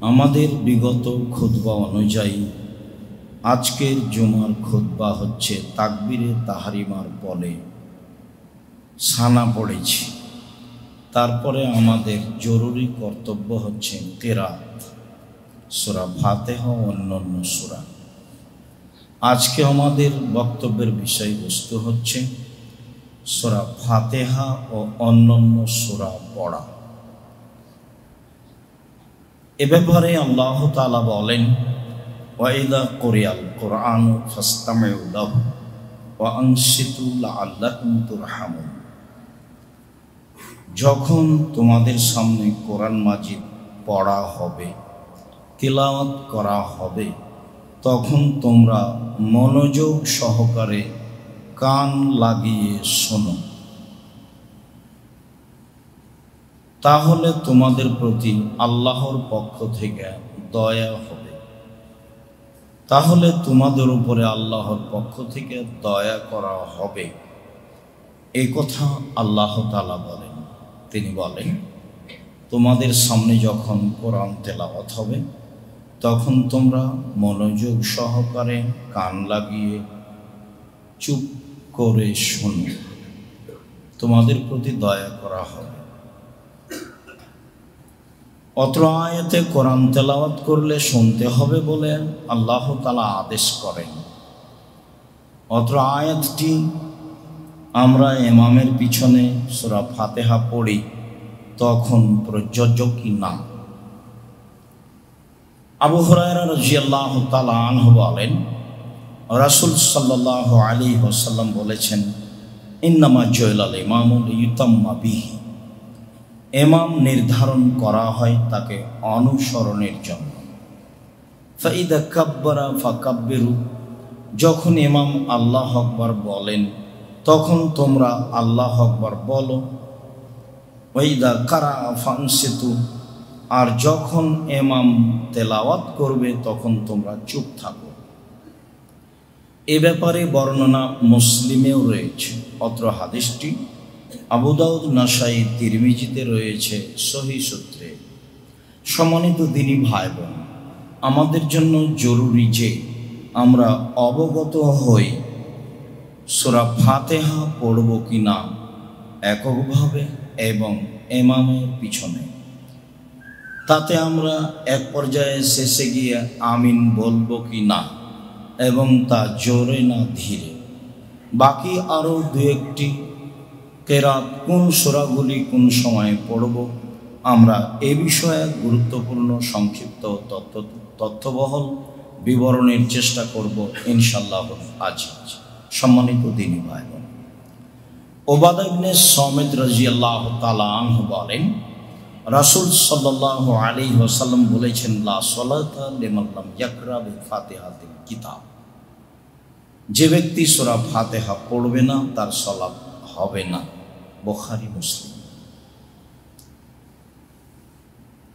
আমাদের বিগত খুতবা অনুযায়ী আজকের জুমার খুতবা হচ্ছে তাকবীরে তাহরিমার পরে সানা পড়েছি। তারপরে আমাদের জরুরি কর্তব্য হচ্ছে কিরাত, সূরা ফাতিহা ও অন্যান্য সূরা। আজকে আমাদের বক্তব্যের বিষয়বস্তু হচ্ছে সূরা ফাতিহা ও অন্যান্য সূরা পড়া। এ ব্যাপারে আল্লাহ তাআলা বলেন, ওয়াইদা কুরিয়াল কুরআনু ফাসতামিউ লাহু ওয়া আনসিতু লাআল্লাকুম তুরহামুন। যখন তোমাদের সামনে কোরআন মাজিদ পড়া হবে, তিলাওয়াত করা হবে, তখন তোমরা মনোযোগ সহকারে কান লাগিয়ে শোনো, তাহলে তোমাদের প্রতি আল্লাহর পক্ষ থেকে দয়া হবে। তাহলে তোমাদের উপরে আল্লাহর পক্ষ থেকে দয়া করা হবে, এই কথা আল্লাহ তাআলা বলেন। তিনি বলেন, তোমাদের সামনে যখন কোরআন তেলাওয়াত হবে, তখন তোমরা মনোযোগ সহকারে কান লাগিয়ে চুপ করে শোনো, তোমাদের প্রতি দয়া করা হবে। অত্র আয়াতে কোরআন তেলাওয়াত করলে শুনতে হবে বলে আল্লাহ তাআলা আদেশ করেন। অত্র আয়াতটি আমরা ইমামের পিছনে সূরা ফাতিহা পড়ি তখন প্রযোজ্য কি না। আবু হুরায়রা রাদিয়াল্লাহু তাআলা আনহু বলেন, রাসূল সাল্লাল্লাহু আলাইহি ওয়াসাল্লাম বলেছেন, ইন্নামা জুইলাল ইমামু লিইউতাম্মা বিহি। ইমাম নির্ধারণ করা হয় তাকে অনুসরণের জন্য। ফাইদা কাব্বারা ফাকাব্বিরু। যখন ইমাম আল্লাহু আকবার বলেন, তখন তোমরা আল্লাহু আকবার বলো। ওয়াইদা কারা ফানসিতু। আর যখন ইমাম তেলাওয়াত করবে, তখন তোমরা চুপ থাকো। এ ব্যাপারে বর্ণনা মুসলিমেও রয়েছে। অত্র হাদিসটি আবু দাউদ, নাসাই, তিরমিজিতে রয়েছে সহিহ সূত্রে। সম্মানিত দিনী ভাই বোন, আমাদের জন্য জরুরি যে আমরা অবগত হই সূরা ফাতিহা পড়ব কি না এককভাবে এবং ইমামের পিছনে। তাতে আমরা এক পর্যায়ে শেষে গিয়ে আমিন বলবো কি না, এবং তা জোরে না ধীরে। বাকি আরও দু একটি কেরাত কোন সূরাগুলি কোন সময়ে পড়ব, আমরা এ বিষয়ে গুরুত্বপূর্ণ সংক্ষিপ্ত তথ্যবহল বিবরণের চেষ্টা করব ইনশাআল্লাহ আজ। সম্মানিত দ্বীনী ভাই বোন, উবাদা ইবনে সামিত রাদিয়াল্লাহু তাআলা আনহু বলেন, রাসূল সাল্লাল্লাহু আলাইহি ওয়াসাল্লাম বলেছেন, লা সালাতা লিমান লাম ইয়াকরা বিফাতিহাতিল কিতাব। যে ব্যক্তি সূরা ফাতিহা পড়বে না তার সালাত হবে না। বুখারী, মুসলিম।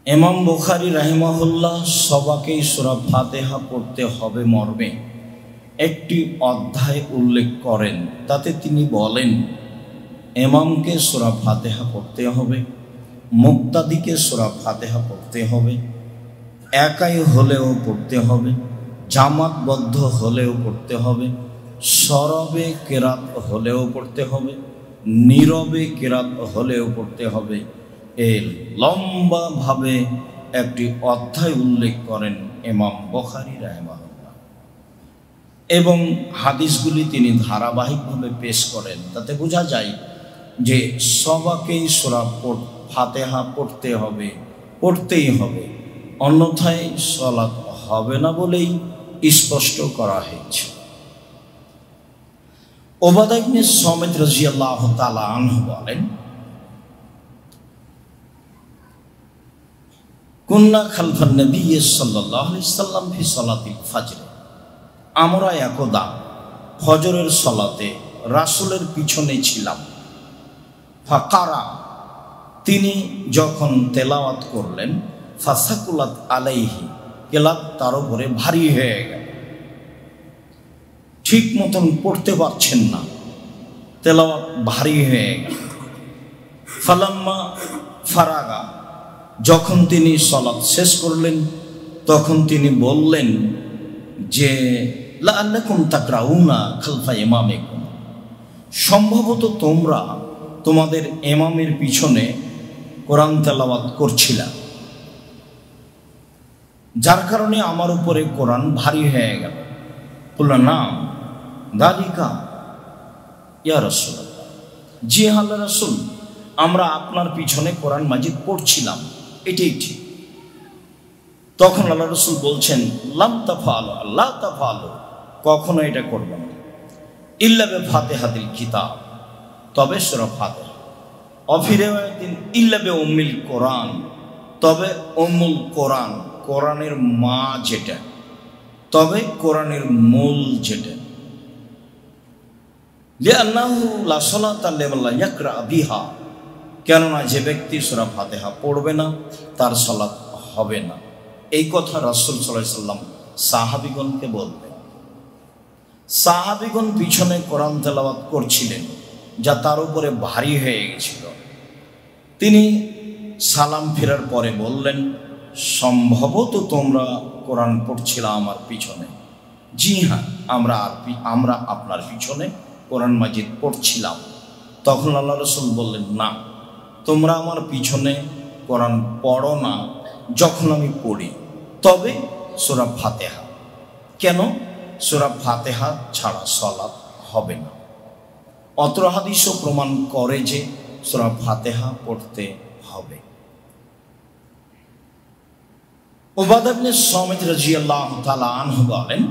ইমাম বুখারী রাহিমাহুল্লাহ সবাকেই সূরা ফাতিহা পড়তে হবে মর্মে একটি অধ্যায় উল্লেখ করেন। তাতে তিনি বলেন, ইমামকে সূরা ফাতিহা পড়তে হবে, মুক্তাদিকে সূরা ফাতিহা পড়তে হবে, একাই হলেও পড়তে হবে, জামাতবদ্ধ হলেও পড়তে হবে, সরবে কেরাত হলেও পড়তে হবে, নীরবে কেরাত হলেও পড়তে হবে। এই লম্বাভাবে একটি অধ্যায় উল্লেখ করেন ইমাম বুখারী রাহিমাহুল্লাহ, এবং হাদিসগুলি তিনি ধারাবাহিকভাবে পেশ করেন। তাতে বোঝা যায় যে সবাকেই সূরা ফাতিহা পড়তে হবে, পড়তেই হবে, অন্যথায় সালাত হবে না বলেই স্পষ্ট করা হয়েছে। উবাদা ইবনে সামিত রাদিয়াল্লাহু তাআলা আনহু বলেন, কুন্না খালফান নবী সাল্লাল্লাহু আলাইহি সাল্লাম ফি সালাতিল ফজর। আমরা একদা ফজরের সালাতে রাসূলের পিছনে ছিলাম। ফাকারা, তিনি যখন তেলাওয়াত করলেন, ফাসাকুলাত আলাইহি, কেলাত তার উপরে ভারী হয়ে গেল, ঠিক মতন পড়তে পারছেন না, তেলাওয়াত ভারী হয়ে গেল। ফালাম্মা ফারাগা, যখন তিনি সালাত শেষ করলেন তখন তিনি বললেন যে লাআল্লাকুম তাকরাউনা খালফা ইমামিকুম, সম্ভবত তোমরা তোমাদের ইমামের পিছনে কোরআন তেলাওয়াত করছিলা, যার কারণে আমার উপরে কোরআন ভারী হয়ে গেল। বললেন না দালিকা ইয়া রাসূলুল্লাহ, জি আল্লাহর রাসূল, আমরা আপনার পিছনে কোরআন মাজিদ পড়ছিলাম, এটাই ঠিক। তখন আল্লাহ রাসূল বলছেন লাম তাফআলু, লা তাফআলু, কখনো এটা করবে না, ইল্লা বিফাতিহাতিল কিতাব, তবে সূরা ফাতিহা, অফি রিওয়ায়াতিন ইল্লা বিউম্মিল কোরআন, তবে উম্মুল কোরআন, কোরআনের মা যেটা, তবে কোরআনের মূল যেটা। লিআন্নাহু লা সালাতা লিমান লা ইয়াকরা বিহা, কেননা যে ব্যক্তি সূরা ফাতিহা পড়বে না তার সালাত হবে না। এই কথা রাসূল সাল্লাল্লাহু আলাইহি সাল্লাম সাহাবীগণকে বলতেন। সাহাবীগণ পিছনে কোরআন তেলাওয়াত করছিলেন, যা তার উপরে ভারী হয়ে গেছিল। তিনি সালাম ফেরার পরে বললেন, সম্ভবত তোমরা কোরআন পড়ছিলা আমার পিছনে। জি হ্যাঁ, আমরা আপনার পিছনে কোরআন মাজিদ পড়ছিলাম। তখন আল্লাহ রাসূল বললেন, না, তোমরা আমার পিছনে কোরআন পড়ো না যখন আমি পড়ি, তবে সূরা ফাতিহা। কেন? সূরা ফাতিহা ছাড়া সালাত হবে না। অত্র হাদিসও প্রমাণ করে যে সূরা ফাতিহা পড়তে হবে। উবাদা ইবনে সামিত রাদিয়াল্লাহু তাআলা আনহু বলেন,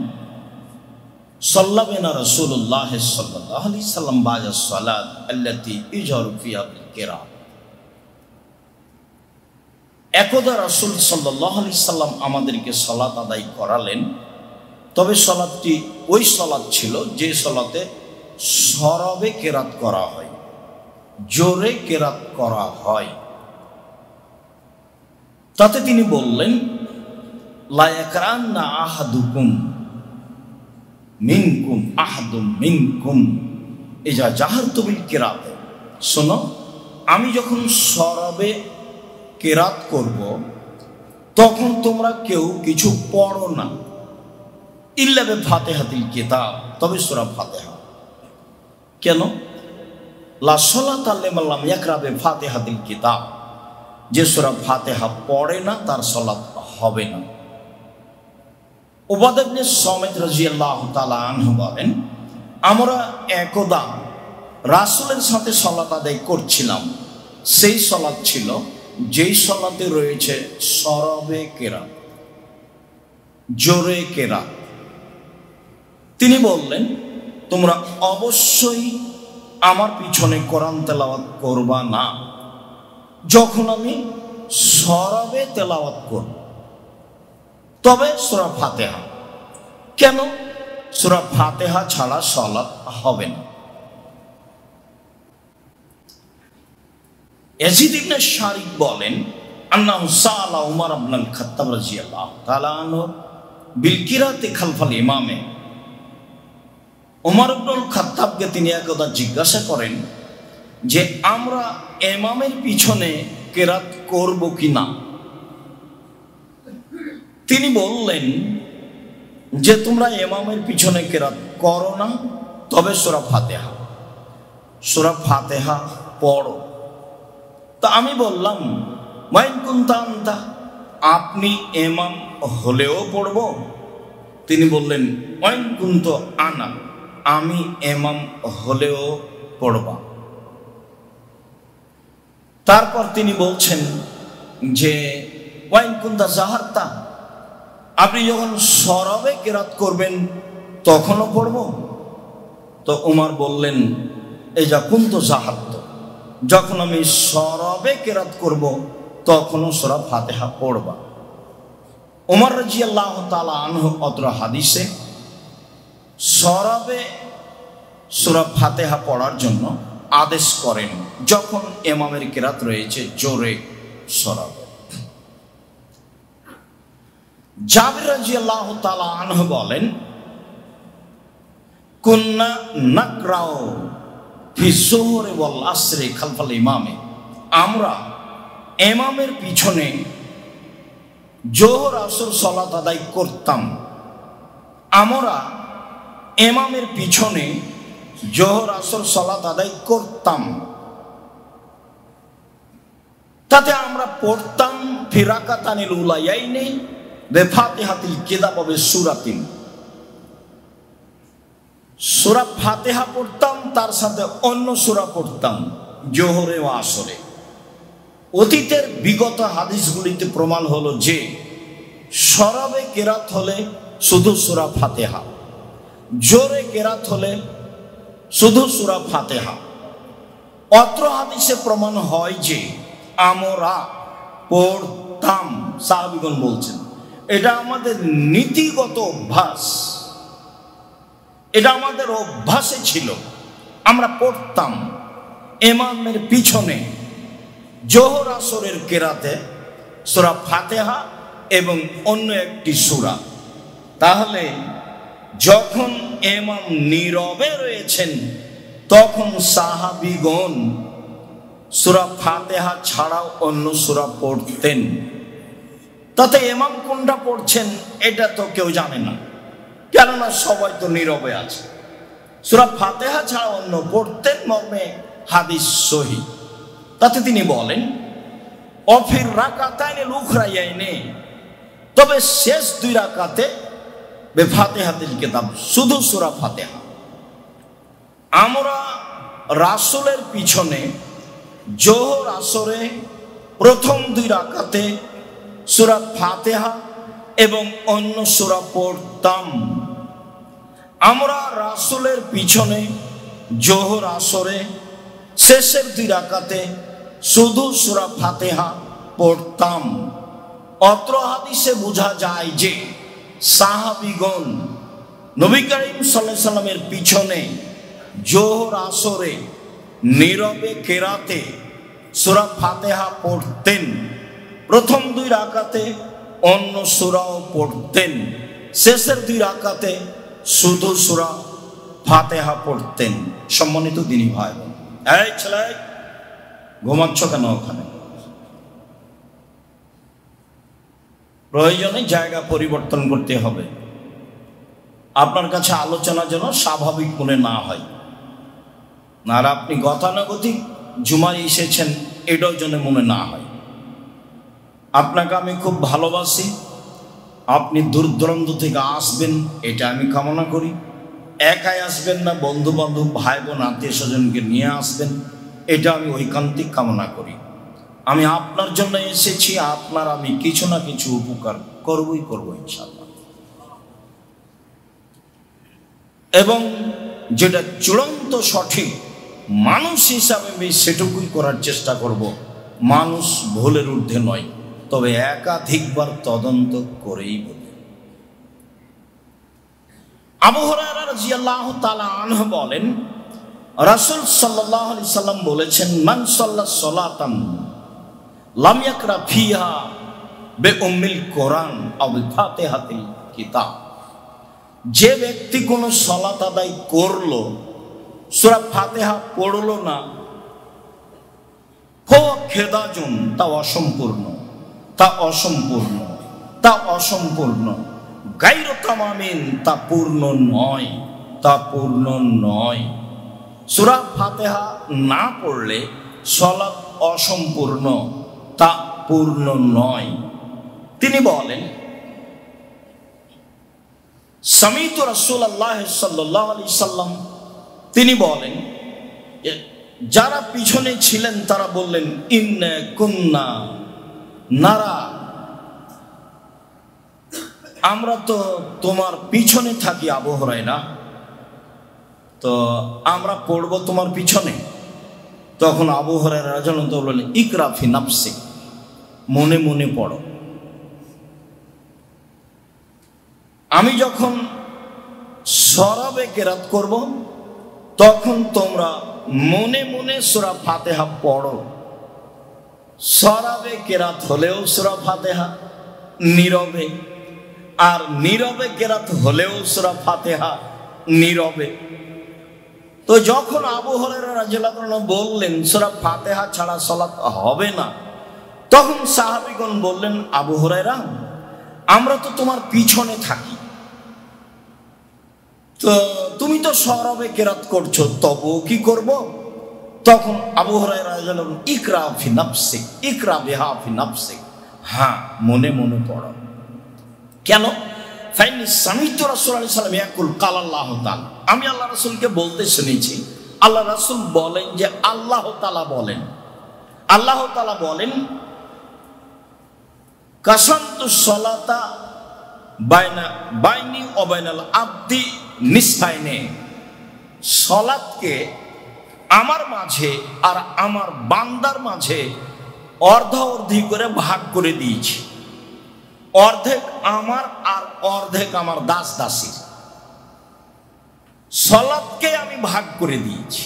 সাল্লাল্লাহু রাসূলুল্লাহ সাল্লাল্লাহু আলাইহি সাল্লাম বা'দা সালাত আল্লাতী ইজহারু ফিহা বিল কিরাত। একদা রাসূল সাল্লাল্লাহু আলাইহি সাল্লাম আমাদেরকে সালাত আদায় করালেন, তবে সালাতটি ওই সালাত ছিল যে সালাতে সরবে কেরাত করা হয়, জোরে কেরাত করা হয়। তাতে তিনি বললেন, লা ইয়াকরান্না আহাদুকুম মিনকুম আহাদুম মিনকুম ইজা জাহারতু বিল কিরাত, শোনো, আমি যখন সরবে কেরাত করব তখন তোমরা কেউ কিছু পড়ো না, ইল্লা বিফাতিহাতিল কিতাব, তবে সূরা ফাতিহা। কেন? লা সালাতা লিমান লাম ইয়াকরা বিফাতিহাতিল কিতাব, যে সূরা ফাতিহা পড়ে না তার সালাত হবে না। উবাদা ইবনে সামিত রাদিয়াল্লাহু তাআলা আনহু বলেন, আমরা একদা রাসূলের সাথে সালাত আদায় করছিলাম। সেই সালাত ছিল যেই সালাতে রয়েছে সরবে কেরাত, জোরে কেরাত। তিনি বললেন, তোমরা অবশ্যই আমার পিছনে কোরআন তেলাওয়াত করবা না যখন আমি সরবে তেলাওয়াত করব, তবে সূরা ফাতিহা। কেন? সূরা ফাতিহা ছাড়া সালাত হবে না। ইয়াজিদ ইবনে শারিক বলেন, আন্নাহু সাআলা উমর ইবনুল খাত্তাব রাদিয়াল্লাহু তাআলা আনহু বিল কিরাতি খালফাল ইমামে। উমর ইবনুল খাত্তাবকে তিনি একদা জিজ্ঞাসা করেন যে আমরা ইমামের পিছনে কেরাত করব কিনা। তিনি বললেন যে তোমরা ইমামের পিছনে কেরাত করো না, তবে সূরা ফাতিহা পড়ো। তা আমি বললাম, ওয়াইন কুনতা আনতা, আপনি ইমাম হলেও পড়ব? তিনি বললেন, ওয়াইন কুনতু আনা, আমি ইমাম হলেও পড়বা। তারপর তিনি বলছেন যে ওয়াইন কুনতা জাহারতা, আপনি যখন সরবে কেরাত করবেন তখনও পড়ব? তো উমর বললেন, এই যা কুনতু জাহারত, যখন আমি সরবে কেরাত করব তখনও সূরা ফাতিহা পড়বা। উমর রাদিয়াল্লাহু তাআলা আনহু অত্র হাদিসে সরবে সূরা ফাতিহা পড়ার জন্য আদেশ করেন যখন ইমামের কেরাত রয়েছে জোরে সরবে। জাবির রাদিয়াল্লাহু তাআলা আনহু বলেন, কুন্না নাকরাউ ফি যুহরি ওয়াল আসরি খালফাল ইমামে, আমরা ইমামের পিছনে জোহর আসর সালাত আদায় করতাম। আমরা ইমামের পিছনে জোহর আসর সালাত আদায় করতাম, তাতে আমরা পড়তাম ফি রাকাতানিল উলায়াইনি বিফাতিহাতিল কিতাব ওয়া বিসূরাতিন। সূরা ফাতিহা পড়তাম, তার সাথে অন্য সূরা পড়তাম জোহরে ও আসরে। অতীতের বিগত হাদিসগুলিতে প্রমাণ হলো যে সরাবে কেরাত হলে শুধু সূরা ফাতিহা, জোরে কেরাত হলে শুধু সূরা ফাতিহা। অত্র হাদিসে প্রমাণ হয় যে আমরা পড়তাম, সাহাবীগণ বলছেন এটা আমাদের নীতিগত অভ্যাস, এটা আমাদের অভ্যাসে ছিল, আমরা পড়তাম ইমামের পিছনে জোহর আসরের কেরাতে সূরা ফাতিহা এবং অন্য একটি সূরা। তাহলে যখন ইমাম নীরবে রয়েছেন তখন সাহাবীগণ সূরা ফাতিহা ছাড়াও অন্য সূরা পড়তেন। তাতে ইমাম কোনটা পড়ছেন এটা তো কেউ জানে না, কেননা সবাই তো নীরবে আছে। সূরা ফাতিহা ছাড়া অন্য পড়তেন মর্মে হাদিস সহিহ। তাতে তিনি বলেন অফির রাকাতাইনিল উখরায়াইনি, তবে শেষ দুই রাকাতে বিফাতিহাতিল কিতাব, শুধু সূরা ফাতিহা। আমরা রাসূলের পিছনে জোহর আসরে প্রথম দুই রাকাতে সূরা ফাতিহা এবং অন্য সূরা পড়তাম। আমরা রাসূলের পিছনে জোহর আসরে শেষের দুই রাকাতে শুধু সূরা ফাতিহা পড়তাম। অত্র হাদিসে বোঝা যায় যে সাহাবীগণ নবী করিম সাল্লাল্লাহু আলাইহি সাল্লামের পিছনে জোহর আসরে নীরবে কেরাতে সূরা ফাতিহা পড়তেন, প্রথম দুই রাকাতে অন্য সূরাও পড়তেন, শেষের দুই রাকাতে শুধু সূরা ফাতিহা পড়তেন। সম্মানিত দিনী ভাই, এই ছেলে ঘুমাচ্ছ কেন ওখানে? প্রয়োজনে জায়গা পরিবর্তন করতে হবে, আপনার কাছে আলোচনা যেন স্বাভাবিক মনে না হয়। আর আপনি গতানুগতিক জুমায় এসেছেন এটাও যেন মনে না হয়। আপনাকে আমি খুব ভালোবাসি, আপনি দূর দূরান্ত থেকে আসবেন এটা আমি কামনা করি। একাই আসবেন না, বন্ধু বান্ধব ভাই বোন আত্মীয় স্বজনকে নিয়ে আসবেন, এটা আমি ঐকান্তিক কামনা করি। আমি আপনার জন্য এসেছি, আপনার আমি কিছু না কিছু উপকার করবই করবো ইনশাআল্লাহ। এবং যেটা চূড়ান্ত সঠিক মানুষ হিসাবে আমি সেটুকুই করার চেষ্টা করব। মানুষ ভুলের ঊর্ধ্বে নয়, তবে একাধিকবার তদন্ত করেই বলি। আবু হুরায়রা রাদিয়াল্লাহু তাআলা আনহু বলেন রাসূল সাল্লাল্লাহু আলাইহি সাল্লাম বলেছেন মান সাল্লা সালাতান লাম ইয়াকরা ফিহা বিউম্মিল কোরআন আও বিফাতিহাতিল কিতাব, যে ব্যক্তি কোনো সালাত আদায় করলো সূরা ফাতিহা পড়লো না, হুয়া খেদাজুন, তা অসম্পূর্ণ, তা অসম্পূর্ণ, তা অসম্পূর্ণ, গায়রু তামামিন, তা পূর্ণ নয়, তা পূর্ণ নয়। সূরা ফাতিহা না পড়লে সালাত অসম্পূর্ণ, তা পূর্ণ নয়। তিনি বলেন সামিতু রাসূলুল্লাহ সাল্লাল্লাহু আলাইহি সাল্লাম, তিনি বলেন যারা পিছনে ছিলেন তারা বললেন ইন্না কুন্না নারা, আমরা তো তোমার পিছনে থাকি আবু হুরায়রা, তো আমরা পড়ব তোমার পিছনে। তখন আবু হুরায়রা রাদিয়াল্লাহু তাআলা বললেন ইকরা ফি নাফসি, মনে মনে পড়ো। আমি যখন সরাবে কেরাত করব তখন তোমরা মনে মনে সূরা ফাতিহা পড়ো। সরাবে কেরাত হলেও সূরা ফাতিহা নীরবে, আর নীরবে কেরাত হলেও সূরা ফাতিহা নীরবে। তো যখন আবু হুরায়রা রাদিয়াল্লাহু আনহু বললেন সূরা ফাতিহা ছাড়া সালাত হবে না, তখন সাহাবীগণ বললেন, আবু হুরায়রা, আমরা তো তোমার পিছনে থাকি, তো তুমি তো সরবে কেরাত করছো, তবুও কি করব? তখন আবু হুরায়রা বললেন, ইকরা ফি নাফসিক, ইকরা বিহা ফি নাফসিক। হ্যাঁ, মনে মনে পড়ো। কেন? ফাইনি সামিতু রাসূলুল্লাহ সাল্লাল্লাহু আলাইহি ওয়াসাল্লাম ইয়াকুল ক্বালা আল্লাহু তাআলা, আমি আল্লাহ রাসূলকে বলতে শুনেছি, আল্লাহ রাসূল বলেন যে আল্লাহ তাআলা বলেন, আল্লাহ তাআলা বলেন, কাসামতু সলাতা বাইনি ওয়া বাইনাল আবদি নিসফাইনে, সলাতকে আমার মাঝে আর আমার বান্দার মাঝে অর্ধি করে ভাগ করে দিয়েছি। অর্ধেক আমার আর অর্ধেক আমার দাস দাসী, সলাতকে আমি ভাগ করে দিয়েছি।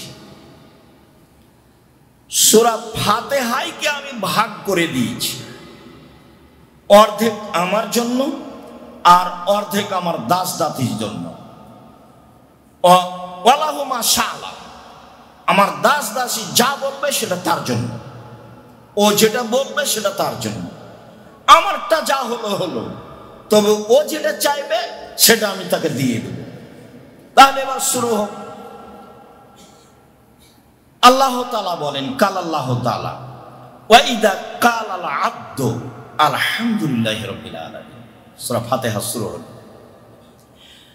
সূরা ফাতিহাকে আমি ভাগ করে দিয়েছি, অর্ধেক আমার জন্য আর অর্ধেক আমার দাস দাসীর জন্য। ওয়ালাহু মা শাআলা, আমার দাস দাসী যা বলবে সেটা তার জন্য, ও যেটা বলবে সেটা তার জন্য। আমারটা যা হলো হলো, তবে ও যেটা চাইবে সেটা আমি তাকে দিয়ে দেব। তাহলে এবার শুরু হোক। আল্লাহ তাআলা বলেন, কাল আল্লাহ তাআলা ওয়া ইদা কালাল আবদু আলহামদুলিল্লাহি রাব্বিল আলামিন, সূরা ফাতিহা শুরু হলো।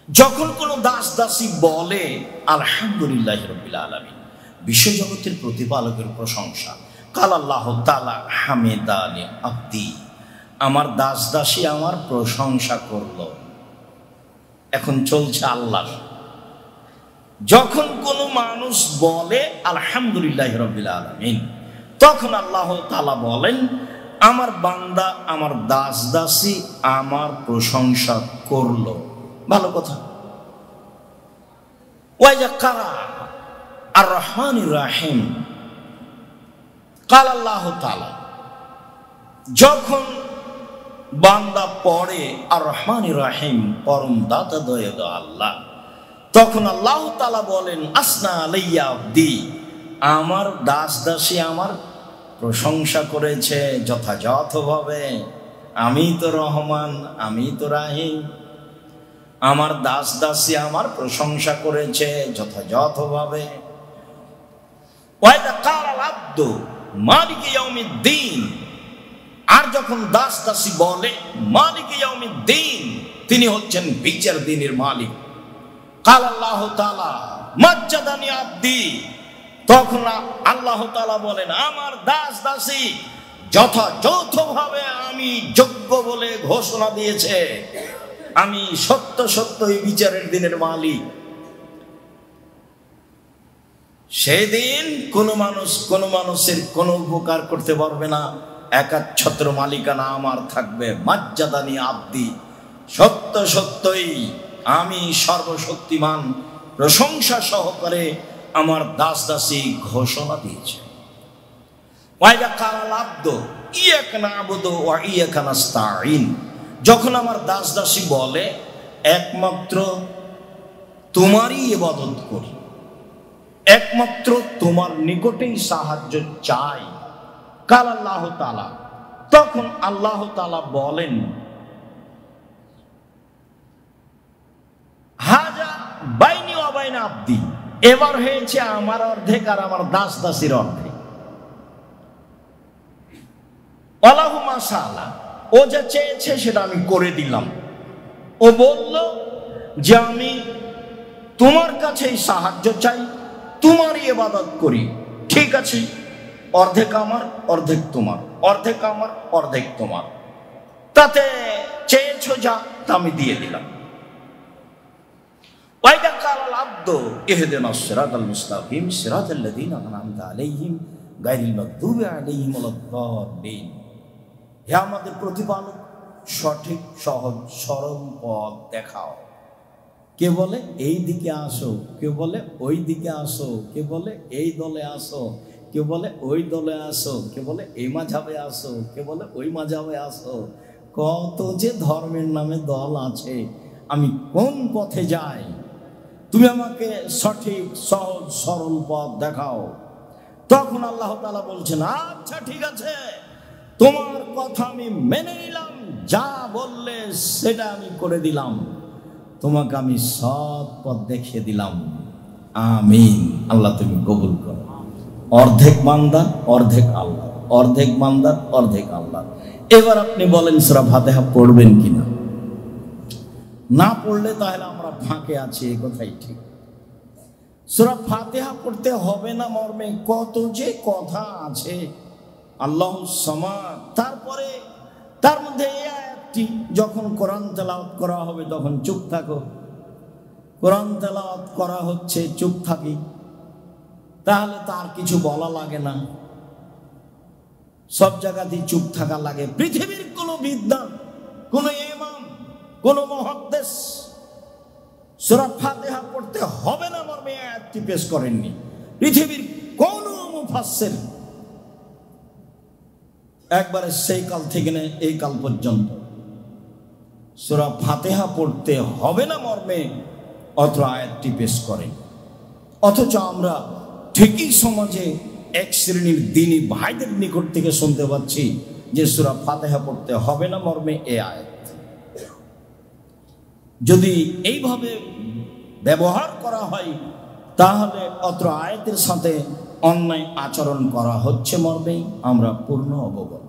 যখন কোন দাস দাসী বলে আলহামদুলিল্লাহি রাব্বিল আলামিন, বিশ্বজগতের প্রতিপালকের প্রশংসা, কাল আল্লাহ তাআলা হামিদানি আব্দি, আমার দাস দাসী আমার প্রশংসা করলো। এখন চলছে আল্লাহ। যখন কোনো মানুষ বলে আলহামদুলিল্লাহি রাব্বিল আলামিন, তখন আল্লাহ তাআলা বলেন, আমার বান্দা আমার দাস দাসী আমার প্রশংসা করলো। ভালো কথা। ওয়াইজা কারা আর রহমানির রাহিম, কাল আল্লাহ তাআলা, যখন বান্দা পড়ে আর রহমানির রাহিম, পরম দাতা দয়ালু আল্লাহ, তখন আল্লাহ তাআলা বলেন, আসনা আলাইয়া আবদি, আমার দাস দাসী আমার প্রশংসা করেছে যথাযথভাবে। আমি তো রহমান, আমি তো রাহিম, আমার দাস দাসী আমার প্রশংসা করেছে যথাযথভাবে। ওয়াইদা কালাল আবদু মালিকি ইয়াউমিদ্দিন, আর যখন দাস দাসী বলে মালিকি ইয়াউমিদ্দিন, তিনি হচ্ছেন বিচার দিনের মালিক, কাল আল্লাহ তাআলা মাজ্জাদানি আব্দি, তখন আল্লাহ তাআলা বলেন, আমার দাস দাসী যথাযথভাবে আমি যোগ্য বলে ঘোষণা দিয়েছে, আমি সত্য সত্যই বিচারের দিনের মালিক। সেদিন কোনো মানুষ কোনো মানুষের কোনো উপকার করতে পারবে না, একাচ্ছত্র মালিকানা আমার থাকবে। মাজ্জাদানি আব্দি, সত্য সত্যই আমি সর্বশক্তিমান প্রশংসা সহকারে আমার দাস দাসী ঘোষণা দিয়েছে। ওয়াইদা কালাল আবদু ইয়াকা না'বুদু ওয়া ইয়াকা নাস্তাঈন, যখন আমার দাস দাসী বলে একমাত্র তোমারই ইবাদত করি, একমাত্র তোমার নিকটেই সাহায্য চাই, কাল আল্লাহ তাআলা, তখন আল্লাহ তাআলা বলেন, হাজা বাইনি ওয়া বাইনা আব্দি, এবার হয়েছে আমার অর্ধেক আর আমার দাস দাসীর অর্ধেক। ওয়ালাহু মা শাআলা, ও যা চেয়েছে সেটা আমি করে দিলাম। ও বলল যে আমি তোমার কাছেই সাহায্য চাই, তোমারই ইবাদত করি। ঠিক আছে, অর্ধেক আমার অর্ধেক তোমার, অর্ধেক আমার অর্ধেক তোমার, তাতে চেয়েছো যা তা আমি দিয়ে দিলাম। ওয়াইদা কালাল আবদু ইহদিনাস সিরাতাল মুস্তাকিম সিরাতাল লাযিনা আন'আমতা আলাইহিম গায়রিল মাগদুবি আলাইহিম ওয়ালাদ-দাল্লিন, হে আমাদের প্রতিপালক, সঠিক সহজ সরল পথ দেখাও। কে বলে এই দিকে আসো, কে বলে ওই দিকে আসো, কে বলে এই দলে আসো, কে বলে ওই দলে আসো, কে বলে এই মাঝাবে আসো, কে বলে ওই মাঝাবে আসো। কত যে ধর্মের নামে দল আছে, আমি কোন পথে যাই? তুমি আমাকে সঠিক সহজ সরল পথ দেখাও। তখন আল্লাহ তাআলা বলছেন, আচ্ছা ঠিক আছে, তোমার কথা আমি মেনে নিলাম, যা বললে সেটা আমি করে দিলাম, তোমাকে আমি সৎ পথ দেখিয়ে দিলাম। আমিন। আল্লাহ তুমি কবুল করো। অর্ধেক বান্দার অর্ধেক আল্লাহ, অর্ধেক বান্দার অর্ধেক আল্লাহ। এবার আপনি বলেন সূরা ফাতিহা পড়বেন কিনা? না পড়লে তাহলে আমরা ফাঁকে আছি, এই কথাই ঠিক। সূরা ফাতিহা পড়তে হবে না মর্মে কত যে কথা আছে। আল্লাহুস সামাদ, তারপরে তার মধ্যে এই আয়াতটি, যখন কোরআন তেলাওয়াত করা হবে তখন চুপ থাকো। কোরআন তেলাওয়াত করা হচ্ছে, চুপ থাকি, তাহলে তার কিছু বলা লাগে না। সব জায়গাতেই চুপ থাকা লাগে। পৃথিবীর কোন বিদ্বান, কোন ইমাম, কোন মুহাদ্দিস সূরা ফাতিহা পড়তে হবে না মর্মে আয়াতটি পেশ করেননি। পৃথিবীর কোন মুফাসসির একবারে সেই কাল থেকে এই কাল পর্যন্ত সূরা ফাতিহা পড়তে হবে না মর্মে অত্র আয়াতটি পেশ করেন। অথচ আমরা ঠিকই সমাজে এক শ্রেণীর দ্বীনী ভাইদের নিকট থেকে শুনতে পাচ্ছি যে সূরা ফাতিহা পড়তে হবে না মর্মে এই আয়াত। যদি এইভাবে ব্যবহার করা হয় তাহলে অত্র আয়াতের সাথে অন্যায় আচরণ করা হচ্ছে মর্মেই আমরা পূর্ণ অবগত।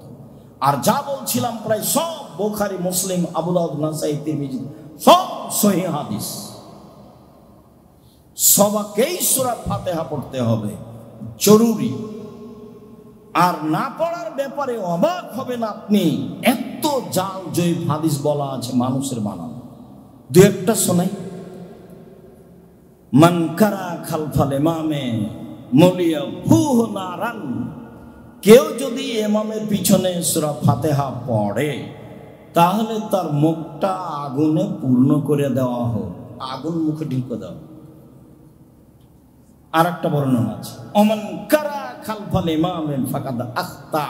আর যা বলছিলাম প্রায় সব বুখারী, মুসলিম, আবু দাউদ, নাসাই, তিরমিজি সব সহিহ হাদিস। সবাইকেই সূরা ফাতিহা পড়তে হবে, জরুরি। আর না পড়ার ব্যাপারে অবাক হবেন আপনি, এত জাল জয়ীফ হাদিস বলা আছে মানুষের বানানো। দু একটা শোনাই। মান কারা খালফাল ইমামে মলিয়া ফুহ নারান, কেউ যদি ইমামের পিছনে সূরা ফাতিহা পড়ে তাহলে তার মুখটা আগুনে পূর্ণ করে দেওয়া হোক, আগুন মুখে ঢুকে দেওয়া। আর একটা বর্ণনা আছে, ওমান কারা খালফাল ইমামে ফাকাদ আখতা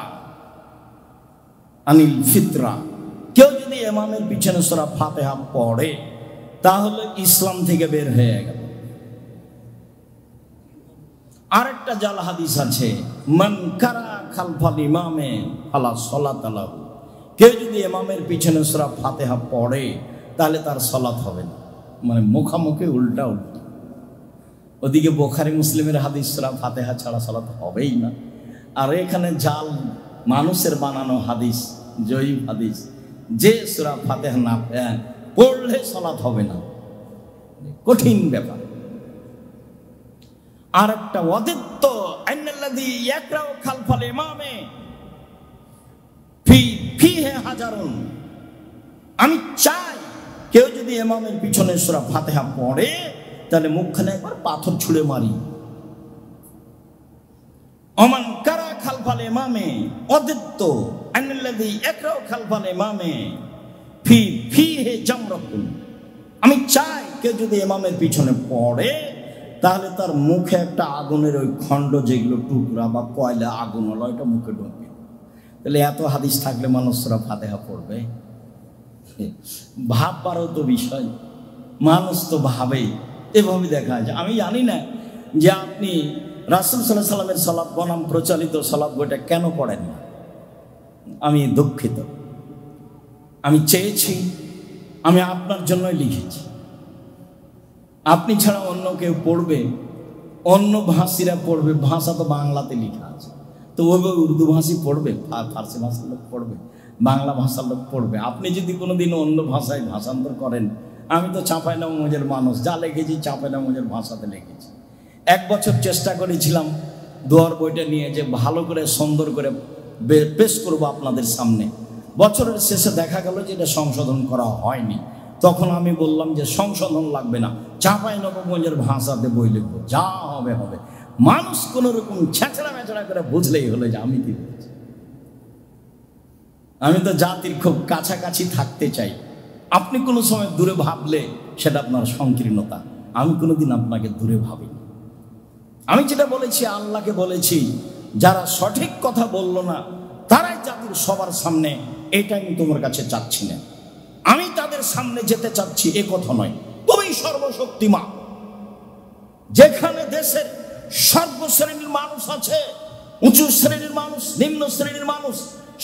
আনিল ফিতরা, কেউ যদি ইমামের পিছনে সূরা ফাতিহা পড়ে তাহলে ইসলাম থেকে বের হয়ে গেল। আরেকটা জাল হাদিস আছে, মান কারা খালফাল ইমামে ফালা সালাত লাহু, কেউ যদি ইমামের পিছনে সূরা ফাতিহা পড়ে তাহলে তার সালাত হবে না। মানে মুখামুখি উল্টা উল্টা। ওদিকে বুখারী মুসলিমের হাদিস সূরা ফাতিহা ছাড়া সালাত হবেই না, আর এখানে জাল মানুষের বানানো হাদিস, জয়ীফ হাদিস, যে সূরা ফাতিহা না পড়লে সালাত হবে না। কঠিন ব্যাপার। আর একটা ওয়াদিত্ত আন্নাল্লাযী ইয়াকরাউ খালফাল ইমামে ফিহি হাজারুন, আমি চাই কেউ যদি ইমামের পিছনে সূরা ফাতিহা পড়ে তাহলে মুখখানে একবার পাথর ছুঁড়ে মারি। ওমান কারা খালফাল ইমামে ওয়াদিত্ত আন্নাল্লাযী ইয়াকরাউ খালফাল ইমামে ফিহি জামরাতুন, আমি চাই কেউ যদি ইমামের পিছনে পড়ে তাহলে তার মুখে একটা আগুনের ওই খণ্ড, যেগুলো টুকরা বা কয়লা আগুন হলো, এটা মুখে ঢোকে। তাহলে এত হাদিস থাকলে মানুষ সূরা ফাতিহা পড়বে? ভাববারও তো বিষয়, মানুষ তো ভাবেই, এভাবে দেখা যায়। আমি জানি না যে আপনি রাসূল সাল্লাল্লাহু আলাইহি সাল্লামের সালাত বনাম প্রচলিত সালাত বইটা কেন পড়েন না। আমি দুঃখিত। আমি চেয়েছি, আমি আপনার জন্যই লিখেছি। আপনি ছাড়া অন্য কেউ পড়বে, অন্য ভাষীরা পড়বে, ভাষা তো বাংলাতে লেখা আছে, তো ওইভাবে উর্দু ভাষী পড়বে, ফার্সি ভাষার লোক পড়বে, বাংলা ভাষার লোক পড়বে। আপনি যদি কোনোদিন অন্য ভাষায় ভাষান্তর করেন, আমি তো চাঁপাইনবাবগঞ্জের মানুষ, যা লিখেছি চাঁপাইনবাবগঞ্জের ভাষাতে লিখেছি। 1 বছর চেষ্টা করেছিলাম দোয়ার বইটা নিয়ে যে ভালো করে সুন্দর করে পেশ করবো আপনাদের সামনে। বছরের শেষে দেখা গেল যে এটা সংশোধন করা হয়নি। তখন আমি বললাম যে সংশোধন লাগবে না, চাঁপাইনবাবগঞ্জের ভাষাতে বই লিখবো, যা হবে হবে। মানুষ কোন রকম ছেঁচড়া মেচড়া করে বুঝলেই হলো যে আমি কি বলছি। আমি তো জাতির খুব কাছাকাছি থাকতে চাই। আপনি কোনো সময় দূরে ভাবলে সেটা আপনার সংকীর্ণতা। আমি কোনোদিন আপনাকে দূরে ভাবিনি। আমি যেটা বলেছি আল্লাহকে বলেছি, যারা সঠিক কথা বলল না তারাই জাতির সবার সামনে, এটা আমি তোমার কাছে চাচ্ছি না। আমি তাদের সামনে যেতে চাচ্ছি এ কথা নয়, তুমি সর্বশক্তিমান। যেখানে দেশের সর্বশ্রেণীর মানুষ আছে, উঁচু শ্রেণীর মানুষ, নিম্ন শ্রেণীর মানুষ,